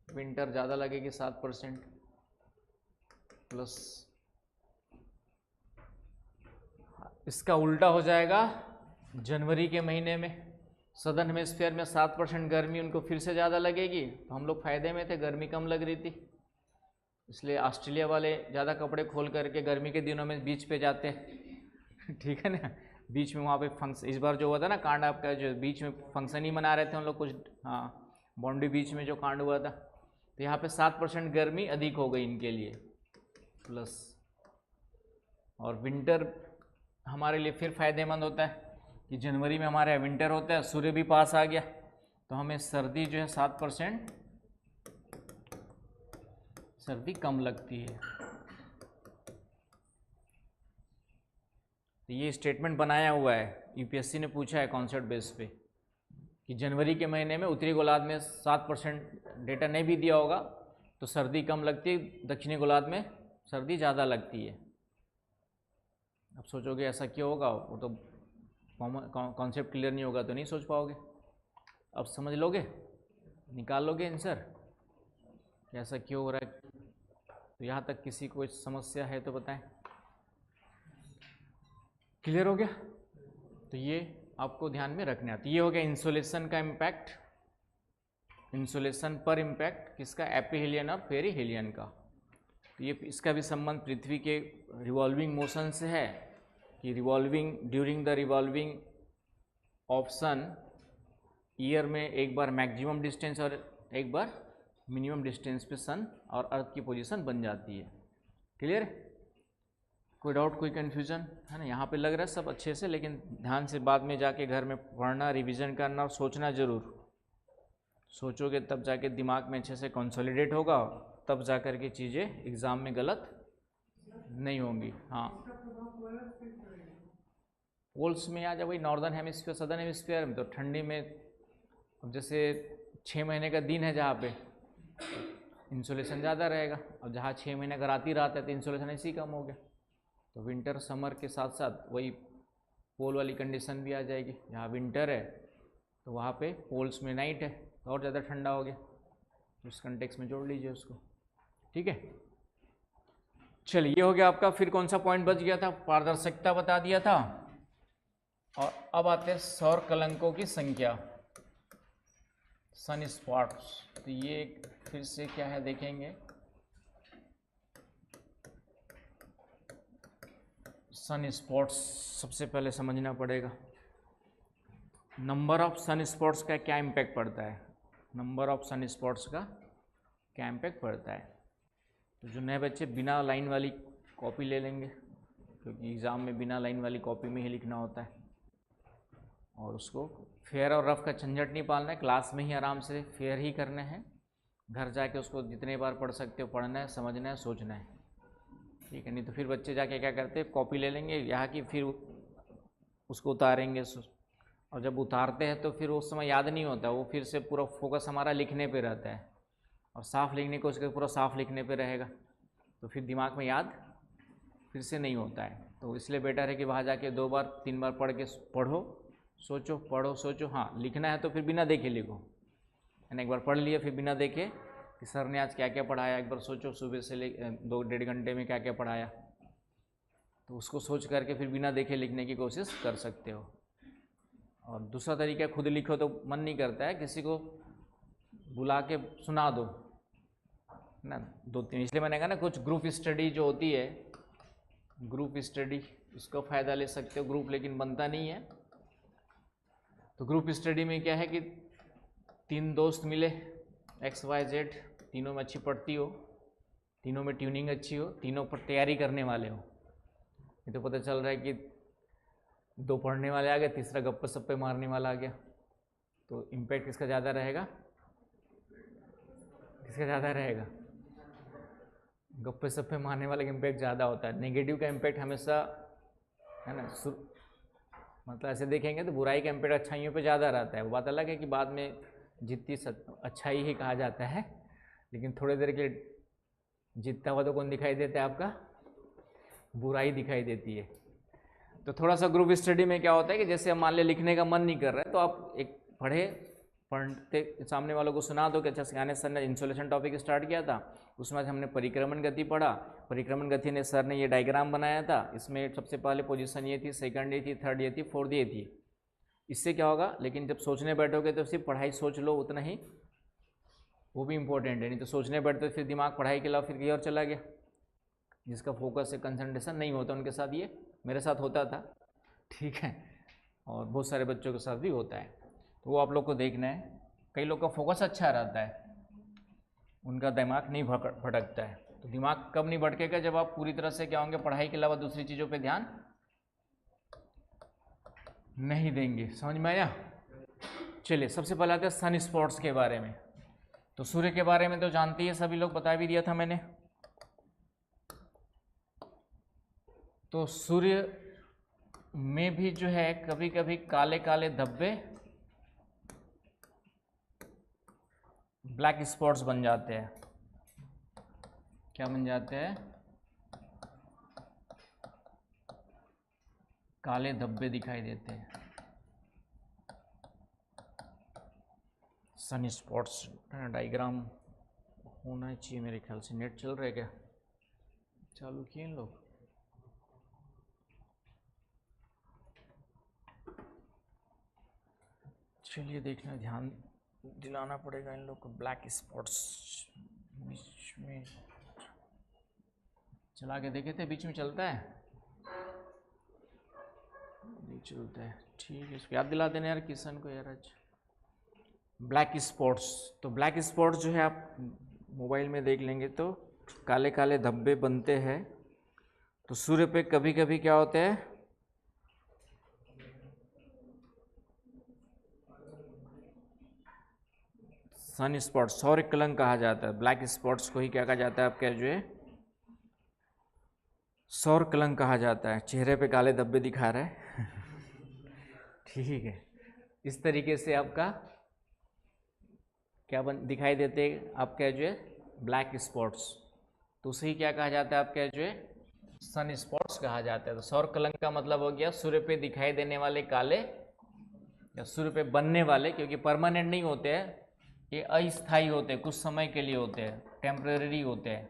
विंटर ज़्यादा लगेगी 7% प्लस। इसका उल्टा हो जाएगा जनवरी के महीने में। सदर्न हेमिस्फीयर में 7% गर्मी उनको फिर से ज़्यादा लगेगी, तो हम लोग फायदे में थे, गर्मी कम लग रही थी, इसलिए ऑस्ट्रेलिया वाले ज़्यादा कपड़े खोल करके गर्मी के दिनों में बीच पे जाते हैं ठीक है ना? बीच में वहाँ पे फंक्शन, इस बार जो हुआ था ना कांड, आपका जो बीच में फंक्शन ही मना रहे थे उन लोग कुछ, हाँ, बॉन्डी बीच में जो कांड हुआ था, तो यहाँ पे 7% गर्मी अधिक हो गई इनके लिए प्लस। और विंटर हमारे लिए फिर फायदेमंद होता है कि जनवरी में हमारे विंटर होता है, सूर्य भी पास आ गया, तो हमें सर्दी जो है 7% सर्दी कम लगती है। तो ये स्टेटमेंट बनाया हुआ है, यूपीएससी ने पूछा है कॉन्सेप्ट बेस पे कि जनवरी के महीने में उत्तरी गोलार्ध में 7%, डेटा नहीं भी दिया होगा तो सर्दी कम लगती है, दक्षिणी गोलार्ध में सर्दी ज़्यादा लगती है। अब सोचोगे ऐसा क्यों होगा, वो तो कॉन्सेप्ट क्लियर नहीं होगा तो नहीं सोच पाओगे। अब समझ लोगे, निकाल लोगे आंसर ऐसा क्यों हो रहा है। तो यहाँ तक किसी को समस्या है तो बताएं। क्लियर हो गया? तो ये आपको ध्यान में रखना है। तो ये हो गया इंसोलेशन का इम्पैक्ट, इंसोलेशन पर इम्पैक्ट किसका? एपिहेलियन और पेरिहेलियन का। तो ये इसका भी संबंध पृथ्वी के रिवॉल्विंग मोशन से है कि revolving, during the revolving of sun, year में एक बार मैक्सिमम डिस्टेंस और एक बार मिनिमम डिस्टेंस पे सन और अर्थ की पोजीशन बन जाती है। क्लियर? कोई डाउट, कोई कन्फ्यूजन है ना? यहाँ पे लग रहा है सब अच्छे से, लेकिन ध्यान से बाद में जाके घर में पढ़ना, रिवीजन करना और सोचना जरूर। सोचोगे तब जाके दिमाग में अच्छे से कंसोलिडेट होगा, तब जा कर के चीज़ें एग्ज़ाम में गलत नहीं होंगी। हाँ, पोल्स में आ जाए वही नॉर्दर्न हेमिस्फीयर, सदर्न हेमिस्फीयर में तो ठंडी में, अब जैसे 6 महीने का दिन है जहाँ पे इंसोलेशन ज़्यादा रहेगा, अब जहाँ 6 महीने का रात ही रात है तो इंसोलेशन ऐसे ही कम हो गया। तो विंटर समर के साथ साथ वही पोल वाली कंडीशन भी आ जाएगी, जहाँ विंटर है तो वहाँ पे पोल्स में नाइट है तो और ज़्यादा ठंडा हो गया। उस कंटेक्स्ट में जोड़ लीजिए उसको, ठीक है? चलिए, ये हो गया आपका। फिर कौन सा पॉइंट बच गया था? पारदर्शिता बता दिया था। और अब आते हैं सौर कलंकों की संख्या, सन स्पॉट्स। तो ये फिर से क्या है देखेंगे। सन स्पॉट्स सबसे पहले समझना पड़ेगा। नंबर ऑफ सन स्पॉट्स का क्या इम्पैक्ट पड़ता है? नंबर ऑफ सन स्पॉट्स का क्या इम्पैक्ट पड़ता है? तो जो नए बच्चे बिना लाइन वाली कॉपी ले लेंगे, क्योंकि एग्ज़ाम में बिना लाइन वाली कॉपी में ही लिखना होता है। और उसको फेयर और रफ का झंझट नहीं पालना है, क्लास में ही आराम से फेयर ही करने हैं। घर जाके उसको जितने बार पढ़ सकते हो पढ़ना है, समझना है, सोचना है, ठीक है। नहीं तो फिर बच्चे जाके क्या करते हैं, कॉपी ले लेंगे यहाँ की, फिर उसको उतारेंगे, और जब उतारते हैं तो फिर उस समय याद नहीं होता, वो फिर से पूरा फोकस हमारा लिखने पे रहता है, और साफ लिखने को उसके पूरा साफ लिखने पे रहेगा, तो फिर दिमाग में याद फिर से नहीं होता है। तो इसलिए बेटर है कि वहाँ जाके 2 बार 3 बार पढ़ के पढ़ो, सोचो, पढ़ो, सोचो। हाँ, लिखना है तो फिर बिना देखे लिखो, यानी एक बार पढ़ लिया फिर बिना देखे कि सर ने आज क्या क्या पढ़ाया, एक बार सोचो सुबह से 2-1.5 घंटे में क्या क्या पढ़ाया, तो उसको सोच करके फिर बिना देखे लिखने की कोशिश कर सकते हो। और दूसरा तरीका, खुद लिखो तो मन नहीं करता है, किसी को बुला के सुना दो ना, 2-3, इसलिए मैंने कहा ना कुछ ग्रुप स्टडी जो होती है, ग्रुप स्टडी, उसका फ़ायदा ले सकते हो। ग्रुप लेकिन बनता नहीं है, तो ग्रुप स्टडी में क्या है कि 3 दोस्त मिले, XYZ, तीनों में अच्छी पढ़ती हो, तीनों में ट्यूनिंग अच्छी हो, तीनों पर तैयारी करने वाले हो। ये तो पता चल रहा है कि 2 पढ़ने वाले आ गए, तीसरा गप्पे सप्पे मारने वाला आ गया, तो इम्पैक्ट किसका ज़्यादा रहेगा, किसका ज़्यादा रहेगा? गप्पे सप्पे मारने वाले का इम्पैक्ट ज़्यादा होता है। नेगेटिव का इम्पैक्ट हमेशा, है ना, मतलब ऐसे देखेंगे तो बुराई का इम्पैक्ट अच्छाइयों पे ज़्यादा रहता है। वो बात अलग है कि बाद में जितनी अच्छाई ही कहा जाता है, लेकिन थोड़ी देर के जीतता हुआ तो कौन दिखाई देता है आपका, बुराई दिखाई देती है। तो थोड़ा सा ग्रुप स्टडी में क्या होता है कि जैसे मान लिया लिखने का मन नहीं कर रहा है, तो आप एक पढ़ते सामने वालों को सुना दो कि अच्छा सिखाने सर ने इंसुलेशन टॉपिक स्टार्ट किया था, उसमें आज हमने परिक्रमण गति पढ़ा, परिक्रमण गति ने सर ने ये डायग्राम बनाया था, इसमें सबसे पहले पोजीशन ये थी, सेकंड ये थी, थर्ड ये थी, फोर्थ ये थी। इससे क्या होगा, लेकिन जब सोचने बैठोगे तो सिर्फ पढ़ाई सोच लो उतना ही, वो भी इम्पोर्टेंट है, नहीं तो सोचने बैठते फिर दिमाग पढ़ाई के अलावा फिर कहीं और चला गया, जिसका फोकस से कंसंट्रेशन नहीं होता, उनके साथ ये मेरे साथ होता था, ठीक है, और बहुत सारे बच्चों के साथ भी होता है। तो वो आप लोग को देखना है। कई लोग का फोकस अच्छा रहता है, उनका दिमाग नहीं भटकता है। तो दिमाग कब नहीं भटकेगा, जब आप पूरी तरह से क्या होंगे, पढ़ाई के अलावा दूसरी चीज़ों पे ध्यान नहीं देंगे। समझ में आया? चलिए सबसे पहले आते हैं सन स्पॉट्स के बारे में। तो सूर्य के बारे में तो जानते ही सभी लोग, बता भी दिया था मैंने। तो सूर्य में भी जो है कभी कभी काले काले धब्बे, ब्लैक स्पॉट्स बन जाते हैं। क्या बन जाते हैं? काले धब्बे दिखाई देते हैं, सन स्पॉट्स। डायग्राम होना चाहिए मेरे ख्याल से। नेट चल रहा है क्या? चालू किए इन लोग? चलिए देखना, ध्यान दिलाना पड़ेगा इन लोग को। ब्लैक स्पॉट्स बीच में चला के देखे थे, बीच में चलता है, नहीं चलता है, ठीक है। इसको याद दिला देना यार किशन को यार आज। ब्लैक स्पॉट्स, तो ब्लैक स्पॉट्स जो है आप मोबाइल में देख लेंगे तो काले काले धब्बे बनते हैं। तो सूर्य पे कभी कभी क्या होता है, सन स्पॉट, सौर कलंक कहा जाता है। ब्लैक स्पॉट्स को ही क्या कहा जाता है आपका, जो है सौर कलंक कहा जाता है। चेहरे पे काले धब्बे दिखा रहा है ठीक है, इस तरीके से आपका क्या दिखाई देते हैं आपका जो है ब्लैक स्पॉट्स। तो उसे ही क्या कहा जाता है आपका जो है सन स्पॉट्स कहा जाता है। तो सौर कलंक का मतलब हो गया सूर्य पे दिखाई देने वाले काले, या सूर्य पे बनने वाले, क्योंकि परमानेंट नहीं होते हैं, ये अस्थायी होते हैं, कुछ समय के लिए होते हैं, टेम्परेरी होते हैं।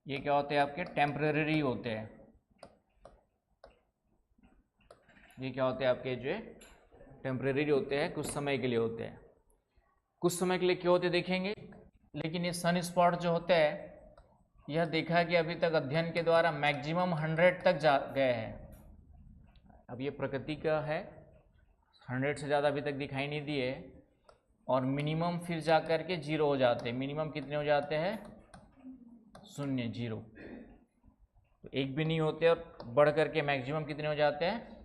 ये क्या होते हैं आपके, टेम्परेरी होते हैं। ये क्या होते हैं आपके जो है टेम्परेरी होते हैं, कुछ समय के लिए होते हैं। कुछ समय के लिए क्यों होते देखेंगे। लेकिन ये सन स्पॉट जो होते हैं, यह देखा कि अभी तक अध्ययन के द्वारा मैक्सिमम 100 तक जा गए हैं। अब ये प्रकृति का है, 100 से ज़्यादा अभी तक दिखाई नहीं दिए, और मिनिमम फिर जा कर के 0 हो जाते हैं। मिनिमम कितने हो जाते हैं, 0, 0। तो एक भी नहीं होते और बढ़ करके मैक्सिमम कितने हो जाते हैं।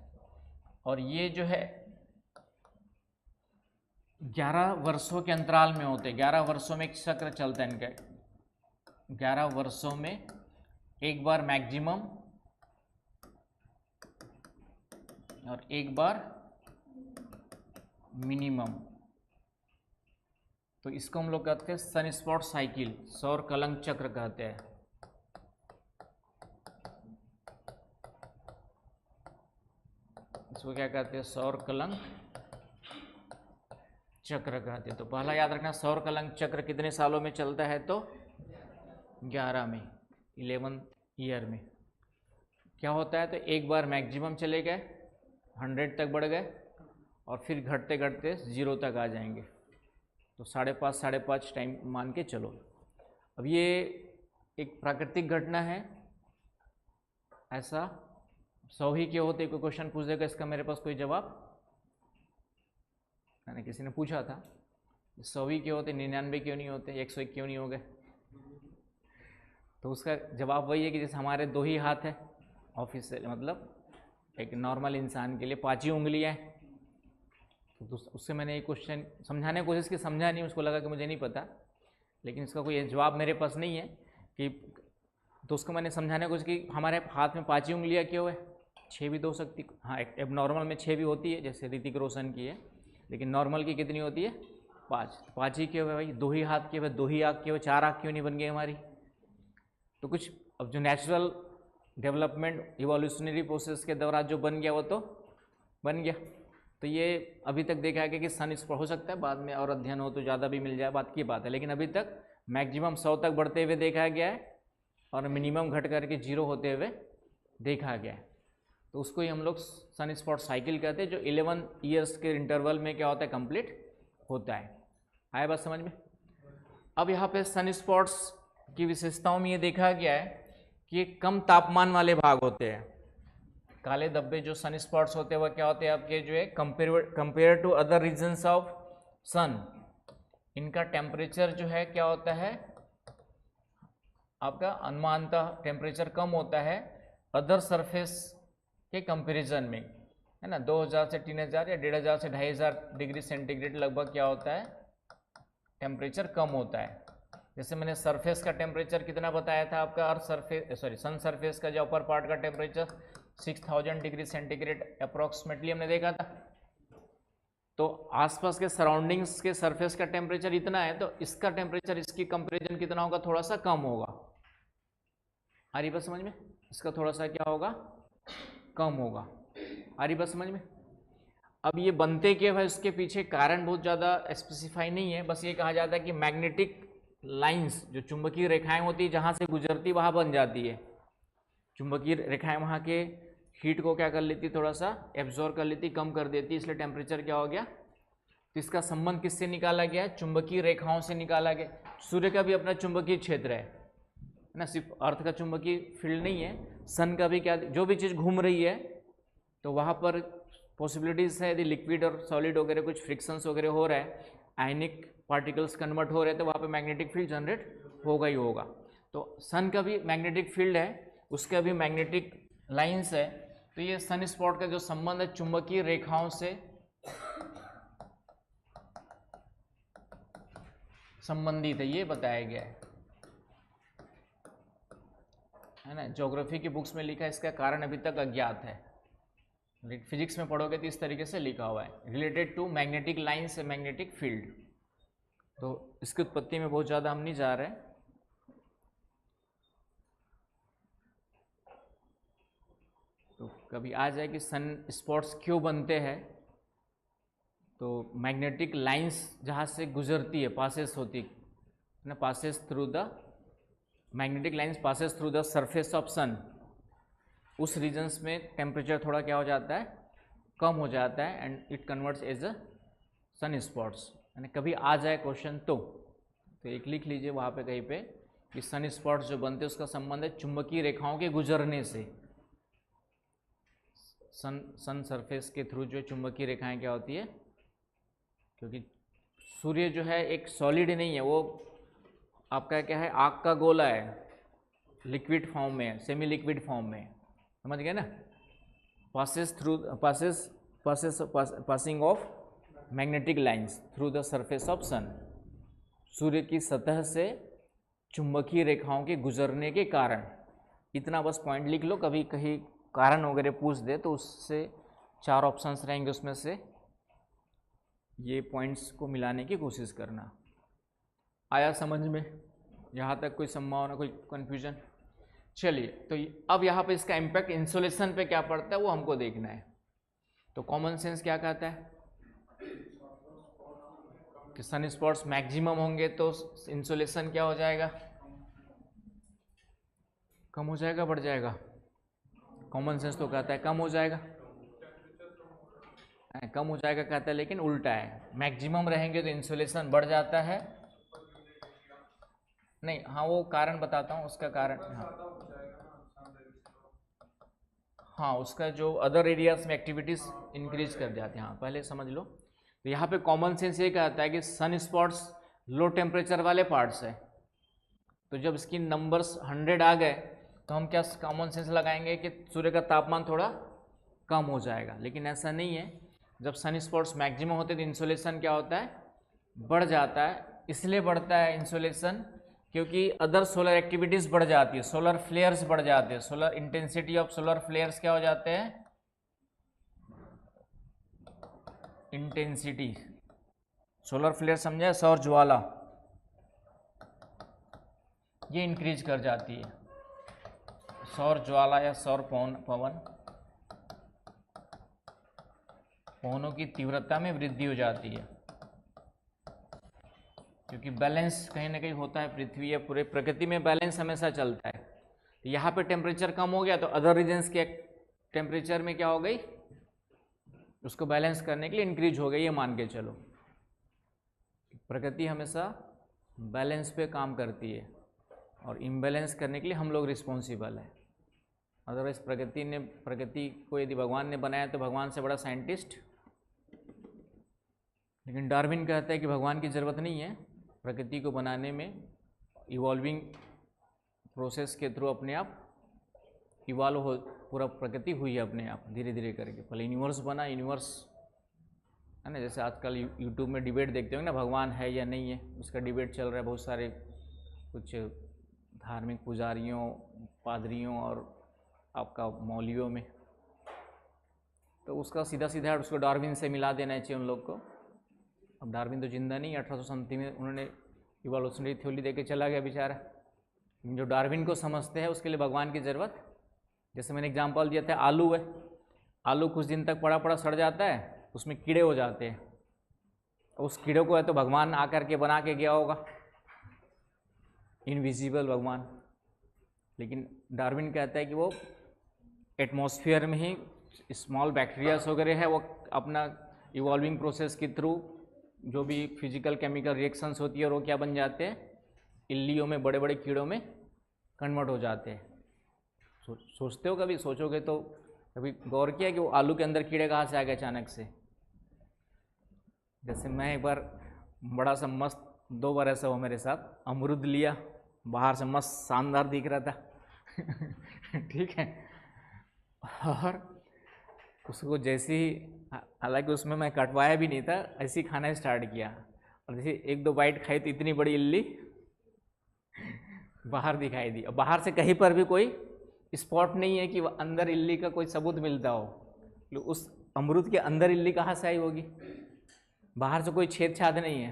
और ये जो है 11 वर्षों के अंतराल में होते हैं। 11 वर्षों में एक चक्र चलता है इनका। 11 वर्षों में एक बार मैक्सिमम और एक बार मिनिमम। तो इसको हम लोग कहते हैं सन स्पॉट साइकिल, सौर कलंक चक्र कहते हैं। इसको क्या कहते हैं, सौर कलंक चक्र कहते हैं। तो पहला याद रखना, सौर कलंक चक्र कितने सालों में चलता है, तो 11 में, 11th ईयर में। क्या होता है, तो एक बार मैक्सिमम चले गए, 100 तक बढ़ गए और फिर घटते घटते 0 तक आ जाएंगे। तो 5.5 टाइम मान के चलो। अब ये एक प्राकृतिक घटना है, ऐसा 100 ही के होते। कोई क्वेश्चन पूछ देगा, इसका मेरे पास कोई जवाब, मैंने किसी ने पूछा था 100 ही के होते, 99 क्यों नहीं होते, 101 क्यों नहीं हो गए। तो उसका जवाब वही है कि जैसे हमारे 2 ही हाथ है, ऑफिस से मतलब एक नॉर्मल इंसान के लिए 5 ही उंगलियाँ हैं। तो उससे मैंने एक क्वेश्चन समझाने की कोशिश की, समझा नहीं, उसको लगा कि मुझे नहीं पता, लेकिन इसका कोई जवाब मेरे पास नहीं है कि। तो उसको मैंने समझाने की कोशिश की, हमारे हाथ में 5 ही उंगलियाँ क्यों है, 6 भी तो हो सकती। हाँ, एक नॉर्मल में 6 भी होती है, जैसे ऋतिक रोशन की है, लेकिन नॉर्मल की कितनी होती है, 5 ही क्यों है भाई, 2 ही हाथ क्यों है, 2 ही आँख क्यों है, 4 आँख क्यों नहीं बन गई हमारी। तो कुछ अब जो नेचुरल डेवलपमेंट इवोल्यूशनरी प्रोसेस के दौरान जो बन गया वो तो बन गया। तो ये अभी तक देखा गया कि सन स्पॉट हो सकता है, बाद में और अध्ययन हो तो ज़्यादा भी मिल जाए, बात की बात है, लेकिन अभी तक मैक्सिमम 100 तक बढ़ते हुए देखा गया है और मिनिमम घट करके 0 होते हुए देखा गया है। तो उसको ही हम लोग सन स्पॉट साइकिल कहते हैं, जो 11 ईयर्स के इंटरवल में क्या होता है, कंप्लीट होता है। आया बात समझ में। अब यहाँ पे सन स्पॉट्स की विशेषताओं में ये देखा गया है कि ये कम तापमान वाले भाग होते हैं। काले धब्बे जो सन स्पॉट्स होते हैं वह क्या होते हैं आपके, जो है compare to other regions of sun, इनका टेम्परेचर जो है क्या होता है आपका, अनुमानतः टेम्परेचर कम होता है अदर सरफेस के कंपैरिजन में, है ना। 2000 से 3000 या 1500 से 2500 डिग्री सेंटीग्रेड लगभग क्या होता है, टेम्परेचर कम होता है। जैसे मैंने सरफेस का टेम्परेचर कितना बताया था आपका, अर्थ सरफेस सन सरफेस का जो अपर पार्ट का टेम्परेचर 6000 डिग्री सेंटीग्रेड अप्रॉक्सीमेटली हमने देखा था। तो आसपास के सराउंडिंग्स के सरफेस का टेम्परेचर इतना है, तो इसका टेम्परेचर इसकी कंपेरिजन कितना होगा, थोड़ा सा कम होगा। आ रही बात समझ में, इसका थोड़ा सा क्या होगा, कम होगा। आ रही बात समझ में। अब ये बनते क्या है, उसके पीछे कारण बहुत ज़्यादा स्पेसिफाई नहीं है, बस ये कहा जाता है कि मैग्नेटिक लाइंस, जो चुंबकीय रेखाएं होती है जहाँ से गुजरती वहाँ बन जाती है। चुंबकीय रेखाएं वहाँ के हीट को क्या कर लेती, थोड़ा सा एब्जॉर्ब कर लेती, कम कर देती, इसलिए टेम्परेचर क्या हो गया। तो इसका संबंध किससे निकाला गया है, चुंबकीय रेखाओं से निकाला गया। सूर्य का भी अपना चुंबकीय क्षेत्र है ना, सिर्फ अर्थ का चुंबकीय फील्ड नहीं है, सन का भी क्या, जो भी चीज़ घूम रही है तो वहाँ पर पॉसिबिलिटीज़ है, यदि लिक्विड और सॉलिड वगैरह कुछ फ्रिक्शंस वगैरह हो रहा है, आयनिक पार्टिकल्स कन्वर्ट हो रहे हैं, तो वहाँ पे मैग्नेटिक फील्ड जनरेट होगा ही होगा। तो सन का भी मैग्नेटिक फील्ड है, उसका भी मैग्नेटिक लाइंस है। तो ये सन स्पॉट का जो संबंध है चुंबकीय रेखाओं से संबंधित है, ये बताया गया है ना। ज्योग्राफी की बुक्स में लिखा है, इसका कारण अभी तक अज्ञात है। फिजिक्स में पढ़ोगे तो इस तरीके से लिखा हुआ है, रिलेटेड टू मैग्नेटिक लाइन से मैग्नेटिक फील्ड। तो इसकी उत्पत्ति में बहुत ज़्यादा हम नहीं जा रहे हैं। तो कभी आ जाए कि सन स्पॉट्स क्यों बनते हैं, तो मैग्नेटिक लाइंस जहाँ से गुजरती है, पासेस होती है ना, passes through the magnetic lines passes through the surface of sun, उस रीजन्स में टेम्परेचर थोड़ा क्या हो जाता है, कम हो जाता है, and it converts as a sun spots. यानी कभी आ जाए क्वेश्चन तो एक लिख लीजिए वहाँ पे कहीं पे कि सन स्पॉट्स जो बनते हैं उसका संबंध है चुंबकीय रेखाओं के गुजरने से। सन सरफेस के थ्रू जो चुंबकीय रेखाएं क्या होती है, क्योंकि सूर्य जो है एक सॉलिड नहीं है, वो आपका क्या है, आग का गोला है, लिक्विड फॉर्म में है, सेमी लिक्विड फॉर्म में है, समझ गए ना। Passing of magnetic lines through the surface of sun, सूर्य की सतह से चुंबकीय रेखाओं के गुजरने के कारण। इतना बस पॉइंट लिख लो, कभी कहीं कारण वगैरह पूछ दे तो उससे 4 ऑप्शंस रहेंगे, उसमें से ये पॉइंट्स को मिलाने की कोशिश करना। आया समझ में? यहाँ तक कोई संभावना, कोई कन्फ्यूजन? चलिए, तो अब यहाँ पे इसका इम्पैक्ट इंसुलेशन पे क्या पड़ता है वो हमको देखना है। तो कॉमन सेंस क्या कहता है कि सन स्पॉट्स मैक्सिमम होंगे तो इंसुलेशन क्या हो जाएगा, कम हो जाएगा, बढ़ जाएगा? कॉमन सेंस तो कहता है कम हो जाएगा, कम हो जाएगा कहता है, लेकिन उल्टा है, मैक्सिमम रहेंगे तो इंसुलेशन बढ़ जाता है। नहीं, हाँ वो कारण बताता हूँ, उसका कारण हाँ उसका जो अदर एरियाज में एक्टिविटीज इंक्रीज कर जाते हैं। हाँ पहले समझ लो। तो यहाँ पे कॉमन सेंस ये कहता है कि सन स्पॉट्स लो टेम्परेचर वाले पार्ट्स है, तो जब इसकी नंबर्स 100 आ गए तो हम क्या कॉमन सेंस लगाएंगे कि सूर्य का तापमान थोड़ा कम हो जाएगा। लेकिन ऐसा नहीं है, जब सन स्पॉट्स मैक्सिमम होते हैं तो इंसुलेशन क्या होता है, बढ़ जाता है। इसलिए बढ़ता है इंसुलेशन क्योंकि अदर सोलर एक्टिविटीज़ बढ़ जाती है, सोलर फ्लेयर्स बढ़ जाते हैं, solar intensity of solar flares क्या हो जाते हैं, इंटेंसिटी। सोलर फ्लेयर समझे, सौर ज्वाला, ये इंक्रीज कर जाती है। सौर ज्वाला या सौर पवन, पवनों की तीव्रता में वृद्धि हो जाती है क्योंकि बैलेंस कहीं ना कहीं होता है, पृथ्वी या पूरे प्रकृति में बैलेंस हमेशा चलता है। तो यहाँ पे टेम्परेचर कम हो गया तो अदर रीजन्स के टेम्परेचर में क्या हो गई, उसको बैलेंस करने के लिए इंक्रीज हो गई, ये मान के चलो। प्रकृति हमेशा बैलेंस पे काम करती है और इम्बैलेंस करने के लिए हम लोग रिस्पॉन्सिबल है। अदरवाइज प्रकृति को यदि भगवान ने बनाया तो भगवान से बड़ा साइंटिस्ट। लेकिन डार्विन कहता है कि भगवान की ज़रूरत नहीं है, प्रकृति को बनाने में इवॉल्विंग प्रोसेस के थ्रू अपने आप इवॉल्व हो, पूरा प्रकृति हुई है अपने आप धीरे धीरे करके। पहले यूनिवर्स बना, यूनिवर्स है ना, जैसे आजकल यूट्यूब में डिबेट देखते हो ना, भगवान है या नहीं है, उसका डिबेट चल रहा है। बहुत सारे कुछ धार्मिक पुजारियों, पादरियों और आपका मौलवियों में, तो उसका सीधा सीधा उसको डार्विन से मिला देना चाहिए उन लोग को। अब डार्विन तो जिंदा नहीं, 1837 में उन्होंने इवोल्यूशनरी थ्योरी देके चला गया बेचारा। जो डार्विन को समझते हैं उसके लिए भगवान की ज़रूरत, जैसे मैंने एग्जांपल दिया था, आलू है, आलू कुछ दिन तक पड़ा पड़ा सड़ जाता है, उसमें कीड़े हो जाते हैं, उस कीड़े को है तो भगवान आकर के बना के गया होगा, इनविजिबल भगवान। लेकिन डार्विन कहता है कि वो एटमॉस्फेयर में ही स्मॉल बैक्टीरियाज वगैरह है, वो अपना इवॉल्विंग प्रोसेस के थ्रू जो भी फिजिकल केमिकल रिएक्शंस होती है और वो क्या बन जाते हैं, इल्लियों में, बड़े बड़े कीड़ों में कन्वर्ट हो जाते हैं। सोचते हो, कभी सोचोगे तो कभी गौर किया कि वो आलू के अंदर कीड़े कहाँ से आ गए अचानक से? जैसे मैं एक बार बड़ा सा मस्त, 2 बार ऐसा हुआ मेरे साथ, अमरूद लिया, बाहर से मस्त शानदार दिख रहा था ठीक है, और उसको जैसे ही, हालांकि उसमें मैं कटवाया भी नहीं था, ऐसे ही खाना स्टार्ट किया और जैसे 1-2 बाइट खाई तो इतनी बड़ी इल्ली बाहर दिखाई दी। और बाहर से कहीं पर भी कोई स्पॉट नहीं है कि अंदर इल्ली का कोई सबूत मिलता हो। तो उस अमरूद के अंदर इल्ली कहाँ से आई होगी? बाहर से कोई छेद छाद नहीं है,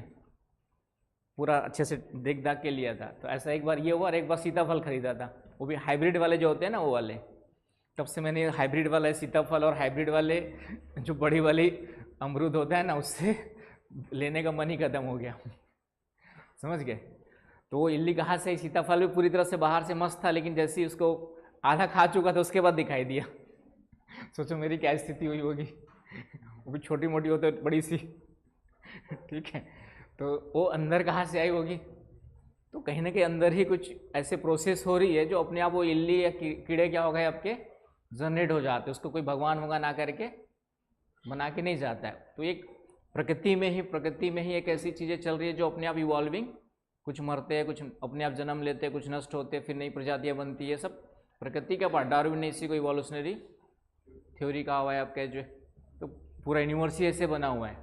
पूरा अच्छे से देख दाख के लिया था। तो ऐसा एक बार ये हुआ और एक बार सीताफल खरीदा था, वो भी हाइब्रिड वाले जो होते हैं ना, वो वाले। तब से मैंने हाइब्रिड वाला सीताफल और हाइब्रिड वाले जो बड़ी वाली अमरूद होता है ना, उससे लेने का मन ही खत्म हो गया समझ गए? तो वो इल्ली कहाँ से, सीताफल भी पूरी तरह से बाहर से मस्त था, लेकिन जैसे ही उसको आधा खा चुका था उसके बाद दिखाई दिया सोचो मेरी क्या स्थिति हुई होगी वो भी छोटी मोटी होती है, बड़ी सी ठीक है। तो वो अंदर कहाँ से आई होगी? तो कहीं ना कहीं अंदर ही कुछ ऐसे प्रोसेस हो रही है जो अपने आप वो इल्ली या कीड़े क्या हो गए आपके जनरेट हो जाते हैं। उसको कोई भगवान वगवान ना करके बना के नहीं जाता है। तो एक प्रकृति में ही एक ऐसी चीज़ें चल रही है जो अपने आप इवॉल्विंग कुछ मरते हैं, कुछ अपने आप जन्म लेते हैं, कुछ नष्ट होते हैं, फिर नई प्रजातियाँ बनती है, सब प्रकृति का पार्ट। डार्विन ने इसी को इवोल्यूशनरी थ्योरी कहा हुआ है आपका जो है। तो पूरा यूनिवर्स ही ऐसे बना हुआ है,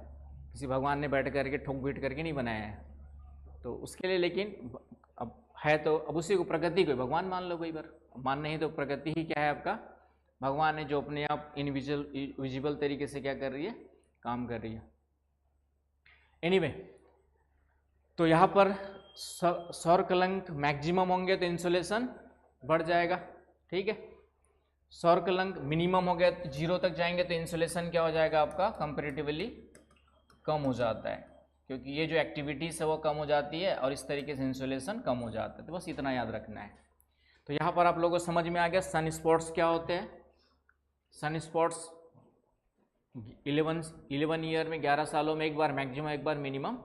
किसी भगवान ने बैठ करके ठोक पीट करके नहीं बनाया है। तो उसके लिए लेकिन अब है तो अब उसी को, प्रकृति को भगवान मान लो कई बार, मान नहीं तो प्रकृति ही क्या है आपका, भगवान है, जो अपने आप विजिबल तरीके से क्या कर रही है, काम कर रही है। एनीवे तो यहाँ पर सौर कलंक मैक्सिमम होंगे तो इंसोलेशन बढ़ जाएगा, ठीक है। सौर कलंक मिनिमम हो गया तो 0 तक जाएंगे तो इंसोलेशन क्या हो जाएगा आपका, कंपैरेटिवली कम हो जाता है, क्योंकि ये जो एक्टिविटीज़ है वो कम हो जाती है और इस तरीके से इंसोलेशन कम हो जाता है। तो बस इतना याद रखना है। तो यहाँ पर आप लोगों को समझ में आ गया सन स्पॉट्स क्या होते हैं। सन स्पॉट्स 11 ईयर में 11 सालों में एक बार मैक्सिमम एक बार मिनिमम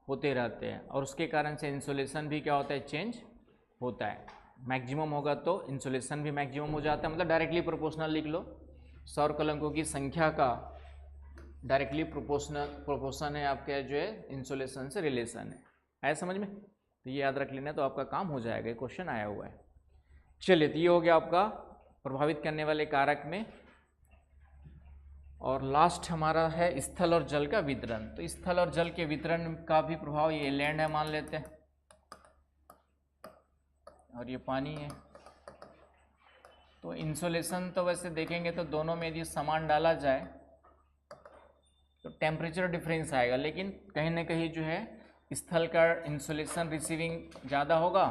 होते रहते हैं, और उसके कारण से इंसोलेशन भी क्या होता है, चेंज होता है। मैक्सिमम होगा तो इंसोलेशन भी मैक्सिमम हो जाता है, मतलब डायरेक्टली प्रोपोर्शनल लिख लो। सौर कलंकों की संख्या का डायरेक्टली प्रोपोर्शन है आपके जो है इंसोलेशन से रिलेशन है। आया समझ में? तो ये याद रख लेना तो आपका काम हो जाएगा, ये क्वेश्चन आया हुआ है। चलिए, तो ये हो गया आपका प्रभावित करने वाले कारक में। और लास्ट हमारा है स्थल और जल का वितरण। तो स्थल और जल के वितरण का भी प्रभाव, ये लैंड है मान लेते हैं और ये पानी है। तो इंसोलेशन तो वैसे देखेंगे तो दोनों में यदि समान डाला जाए तो टेम्परेचर डिफरेंस आएगा, लेकिन कहीं ना कहीं जो है स्थल का इंसोलेशन रिसीविंग ज़्यादा होगा,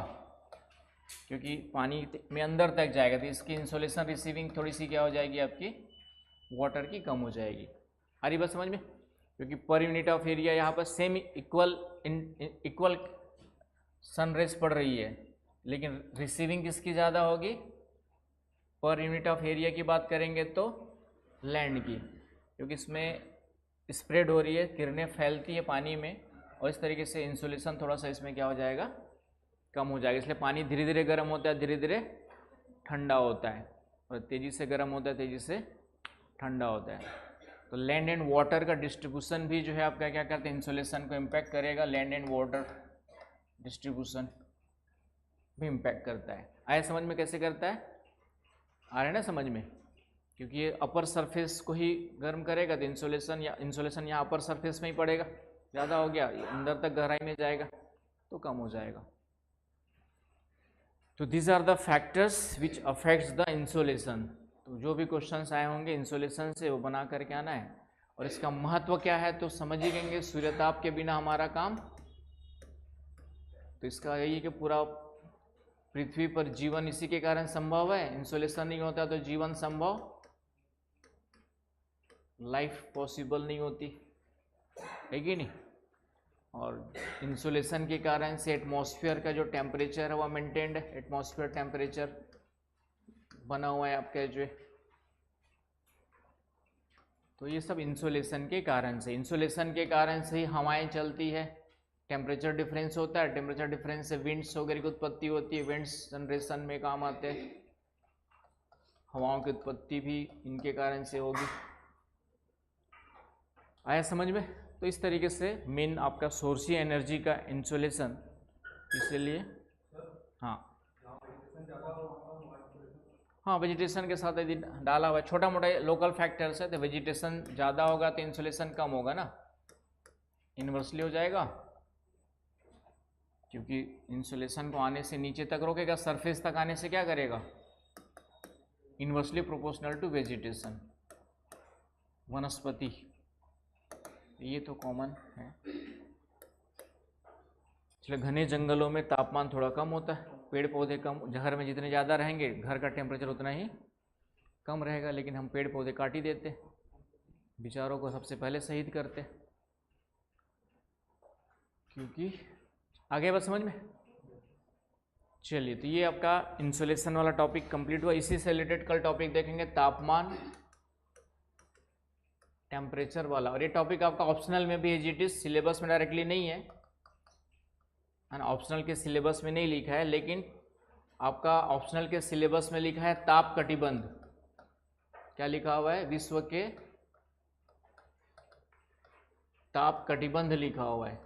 क्योंकि पानी में अंदर तक जाएगा तो इसकी इंसोलेशन रिसीविंग थोड़ी सी क्या हो जाएगी आपकी, वाटर की कम हो जाएगी। आ रही बात समझ में? क्योंकि पर यूनिट ऑफ एरिया यहाँ पर सेम इक्वल सन रेज पड़ रही है, लेकिन रिसीविंग किसकी ज़्यादा होगी, पर यूनिट ऑफ एरिया की बात करेंगे तो लैंड की, क्योंकि इसमें स्प्रेड हो रही है, किरणें फैलती है पानी में, और इस तरीके से इंसुलेशन थोड़ा सा इसमें क्या हो जाएगा, कम हो जाएगा। इसलिए पानी धीरे धीरे गर्म होता है, धीरे धीरे ठंडा होता है, और तेज़ी से गर्म होता है, तेज़ी से ठंडा होता है। तो लैंड एंड वाटर का डिस्ट्रीब्यूशन भी जो है आपका क्या करते हैं, इंसुलेशन को इम्पैक्ट करेगा। लैंड एंड वाटर डिस्ट्रीब्यूशन भी इम्पैक्ट करता है। आया समझ में कैसे करता है? आ रहा है ना समझ में? क्योंकि ये अपर सरफेस को ही गर्म करेगा तो इंसुलेशन यहाँ अपर सरफेस में ही पड़ेगा, ज़्यादा हो गया अंदर तक गहराई में जाएगा तो कम हो जाएगा। तो these are the factors which affects the insolation. तो जो भी क्वेश्चंस आए होंगे इंसुलेशन से वो बना करके आना है, और इसका महत्व क्या है तो समझ ही लेंगे। सूर्यताप के बिना हमारा काम, तो इसका यही है कि पूरा पृथ्वी पर जीवन इसी के कारण संभव है। इंसुलेशन नहीं होता तो जीवन संभव, लाइफ पॉसिबल नहीं होती है कि नहीं। और इंसुलेशन के कारण से एटमॉस्फेयर का जो टेम्परेचर है वो मेंटेन्ड है, एटमॉस्फेयर टेम्परेचर बना हुआ है आपके जो। तो ये सब इंसुलेशन के कारण से, इंसुलेशन के कारण से ही हवाएं चलती है, टेम्परेचर डिफरेंस होता है, टेम्परेचर डिफरेंस से विंड्स वगैरह की उत्पत्ति होती है, विंड्स जनरेशन में काम आते हैं, हवाओं की उत्पत्ति भी इनके कारण से होगी। आया समझ में? तो इस तरीके से मेन आपका सोर्स ही एनर्जी का इंसुलेशन, इसीलिए हाँ वेजिटेशन के साथ यदि डाला हुआ है, छोटा मोटा लोकल फैक्टर्स है, तो वेजिटेशन ज़्यादा होगा तो इंसुलेशन कम होगा ना, इन्वर्सली हो जाएगा, क्योंकि इंसुलेशन को आने से नीचे तक रोकेगा, सरफेस तक आने से क्या करेगा, इन्वर्सली प्रोपोर्शनल टू वेजिटेशन, वनस्पति। ये तो कॉमन है। इसलिए घने जंगलों में तापमान थोड़ा कम होता है, पेड़ पौधे कम, घर में जितने ज़्यादा रहेंगे घर का टेम्परेचर उतना ही कम रहेगा, लेकिन हम पेड़ पौधे काट ही देते, बेचारों को सबसे पहले शहीद करते, क्योंकि आगे बस समझ में। चलिए, तो ये आपका इंसुलेशन वाला टॉपिक कंप्लीट हुआ। इसी से रिलेटेड कल टॉपिक देखेंगे तापमान टेम्परेचर वाला, और ये टॉपिक आपका ऑप्शनल में भी है, जीटीएस सिलेबस में डायरेक्टली नहीं है, ऑप्शनल के सिलेबस में नहीं लिखा है, लेकिन आपका ऑप्शनल के सिलेबस में लिखा है ताप कटिबंध। क्या लिखा हुआ है? विश्व के ताप कटिबंध लिखा हुआ है।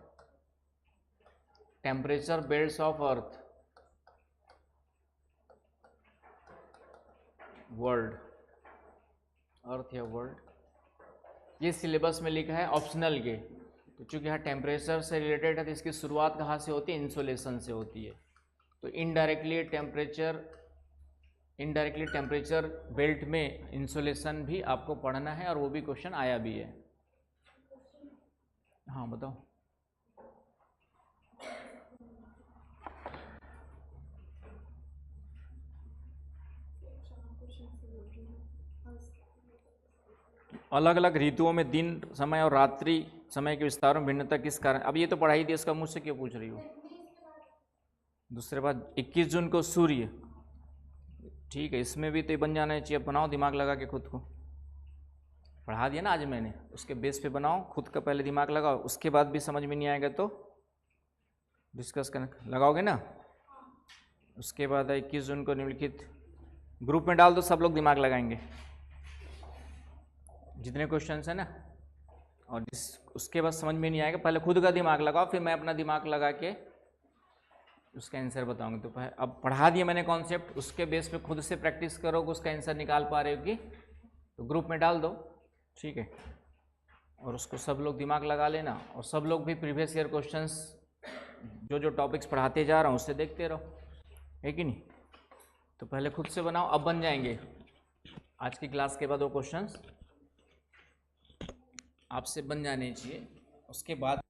Temperature belts of earth world, earth या वर्ल्ड, ये सिलेबस में लिखा है ऑप्शनल के। तो चूंकि यहाँ टेम्परेचर से रिलेटेड है तो इसकी शुरुआत कहाँ से होती है, इंसोलेशन से होती है। तो इनडायरेक्टली टेम्परेचर बेल्ट में इंसोलेशन भी आपको पढ़ना है और वो भी क्वेश्चन आया भी है। हाँ बताओ। अलग अलग ऋतुओं में दिन समय और रात्रि समय के विस्तार में भिन्नता किस कारण, अब ये तो पढ़ाई थी, इसका मुझसे क्यों पूछ रही हो। दूसरे बात 21 जून को सूर्य, ठीक है, इसमें भी तो बन जाना चाहिए। बनाओ दिमाग लगा के खुद को, पढ़ा दिया ना आज मैंने, उसके बेस पे बनाओ खुद का, पहले दिमाग लगाओ, उसके बाद भी समझ में नहीं आएगा तो डिस्कस करना, लगाओगे ना। उसके बाद 21 जून को निम्नलिखित, ग्रुप में डाल दो, सब लोग दिमाग लगाएंगे जितने क्वेश्चन है ना। और उसके बाद समझ में नहीं आएगा, पहले खुद का दिमाग लगाओ, फिर मैं अपना दिमाग लगा के उसका आंसर बताऊंगा। तो अब पढ़ा दिया मैंने कॉन्सेप्ट, उसके बेस पे खुद से प्रैक्टिस करोगे, उसका आंसर निकाल पा रहे हो कि, तो ग्रुप में डाल दो, ठीक है। और उसको सब लोग दिमाग लगा लेना, और सब लोग भी प्रीवियस ईयर क्वेश्चंस जो टॉपिक्स पढ़ाते जा रहा हूँ उससे देखते रहो, है कि नहीं। तो पहले खुद से बनाओ, अब बन जाएंगे आज की क्लास के बाद वो क्वेश्चंस आपसे बन जाने चाहिए। उसके बाद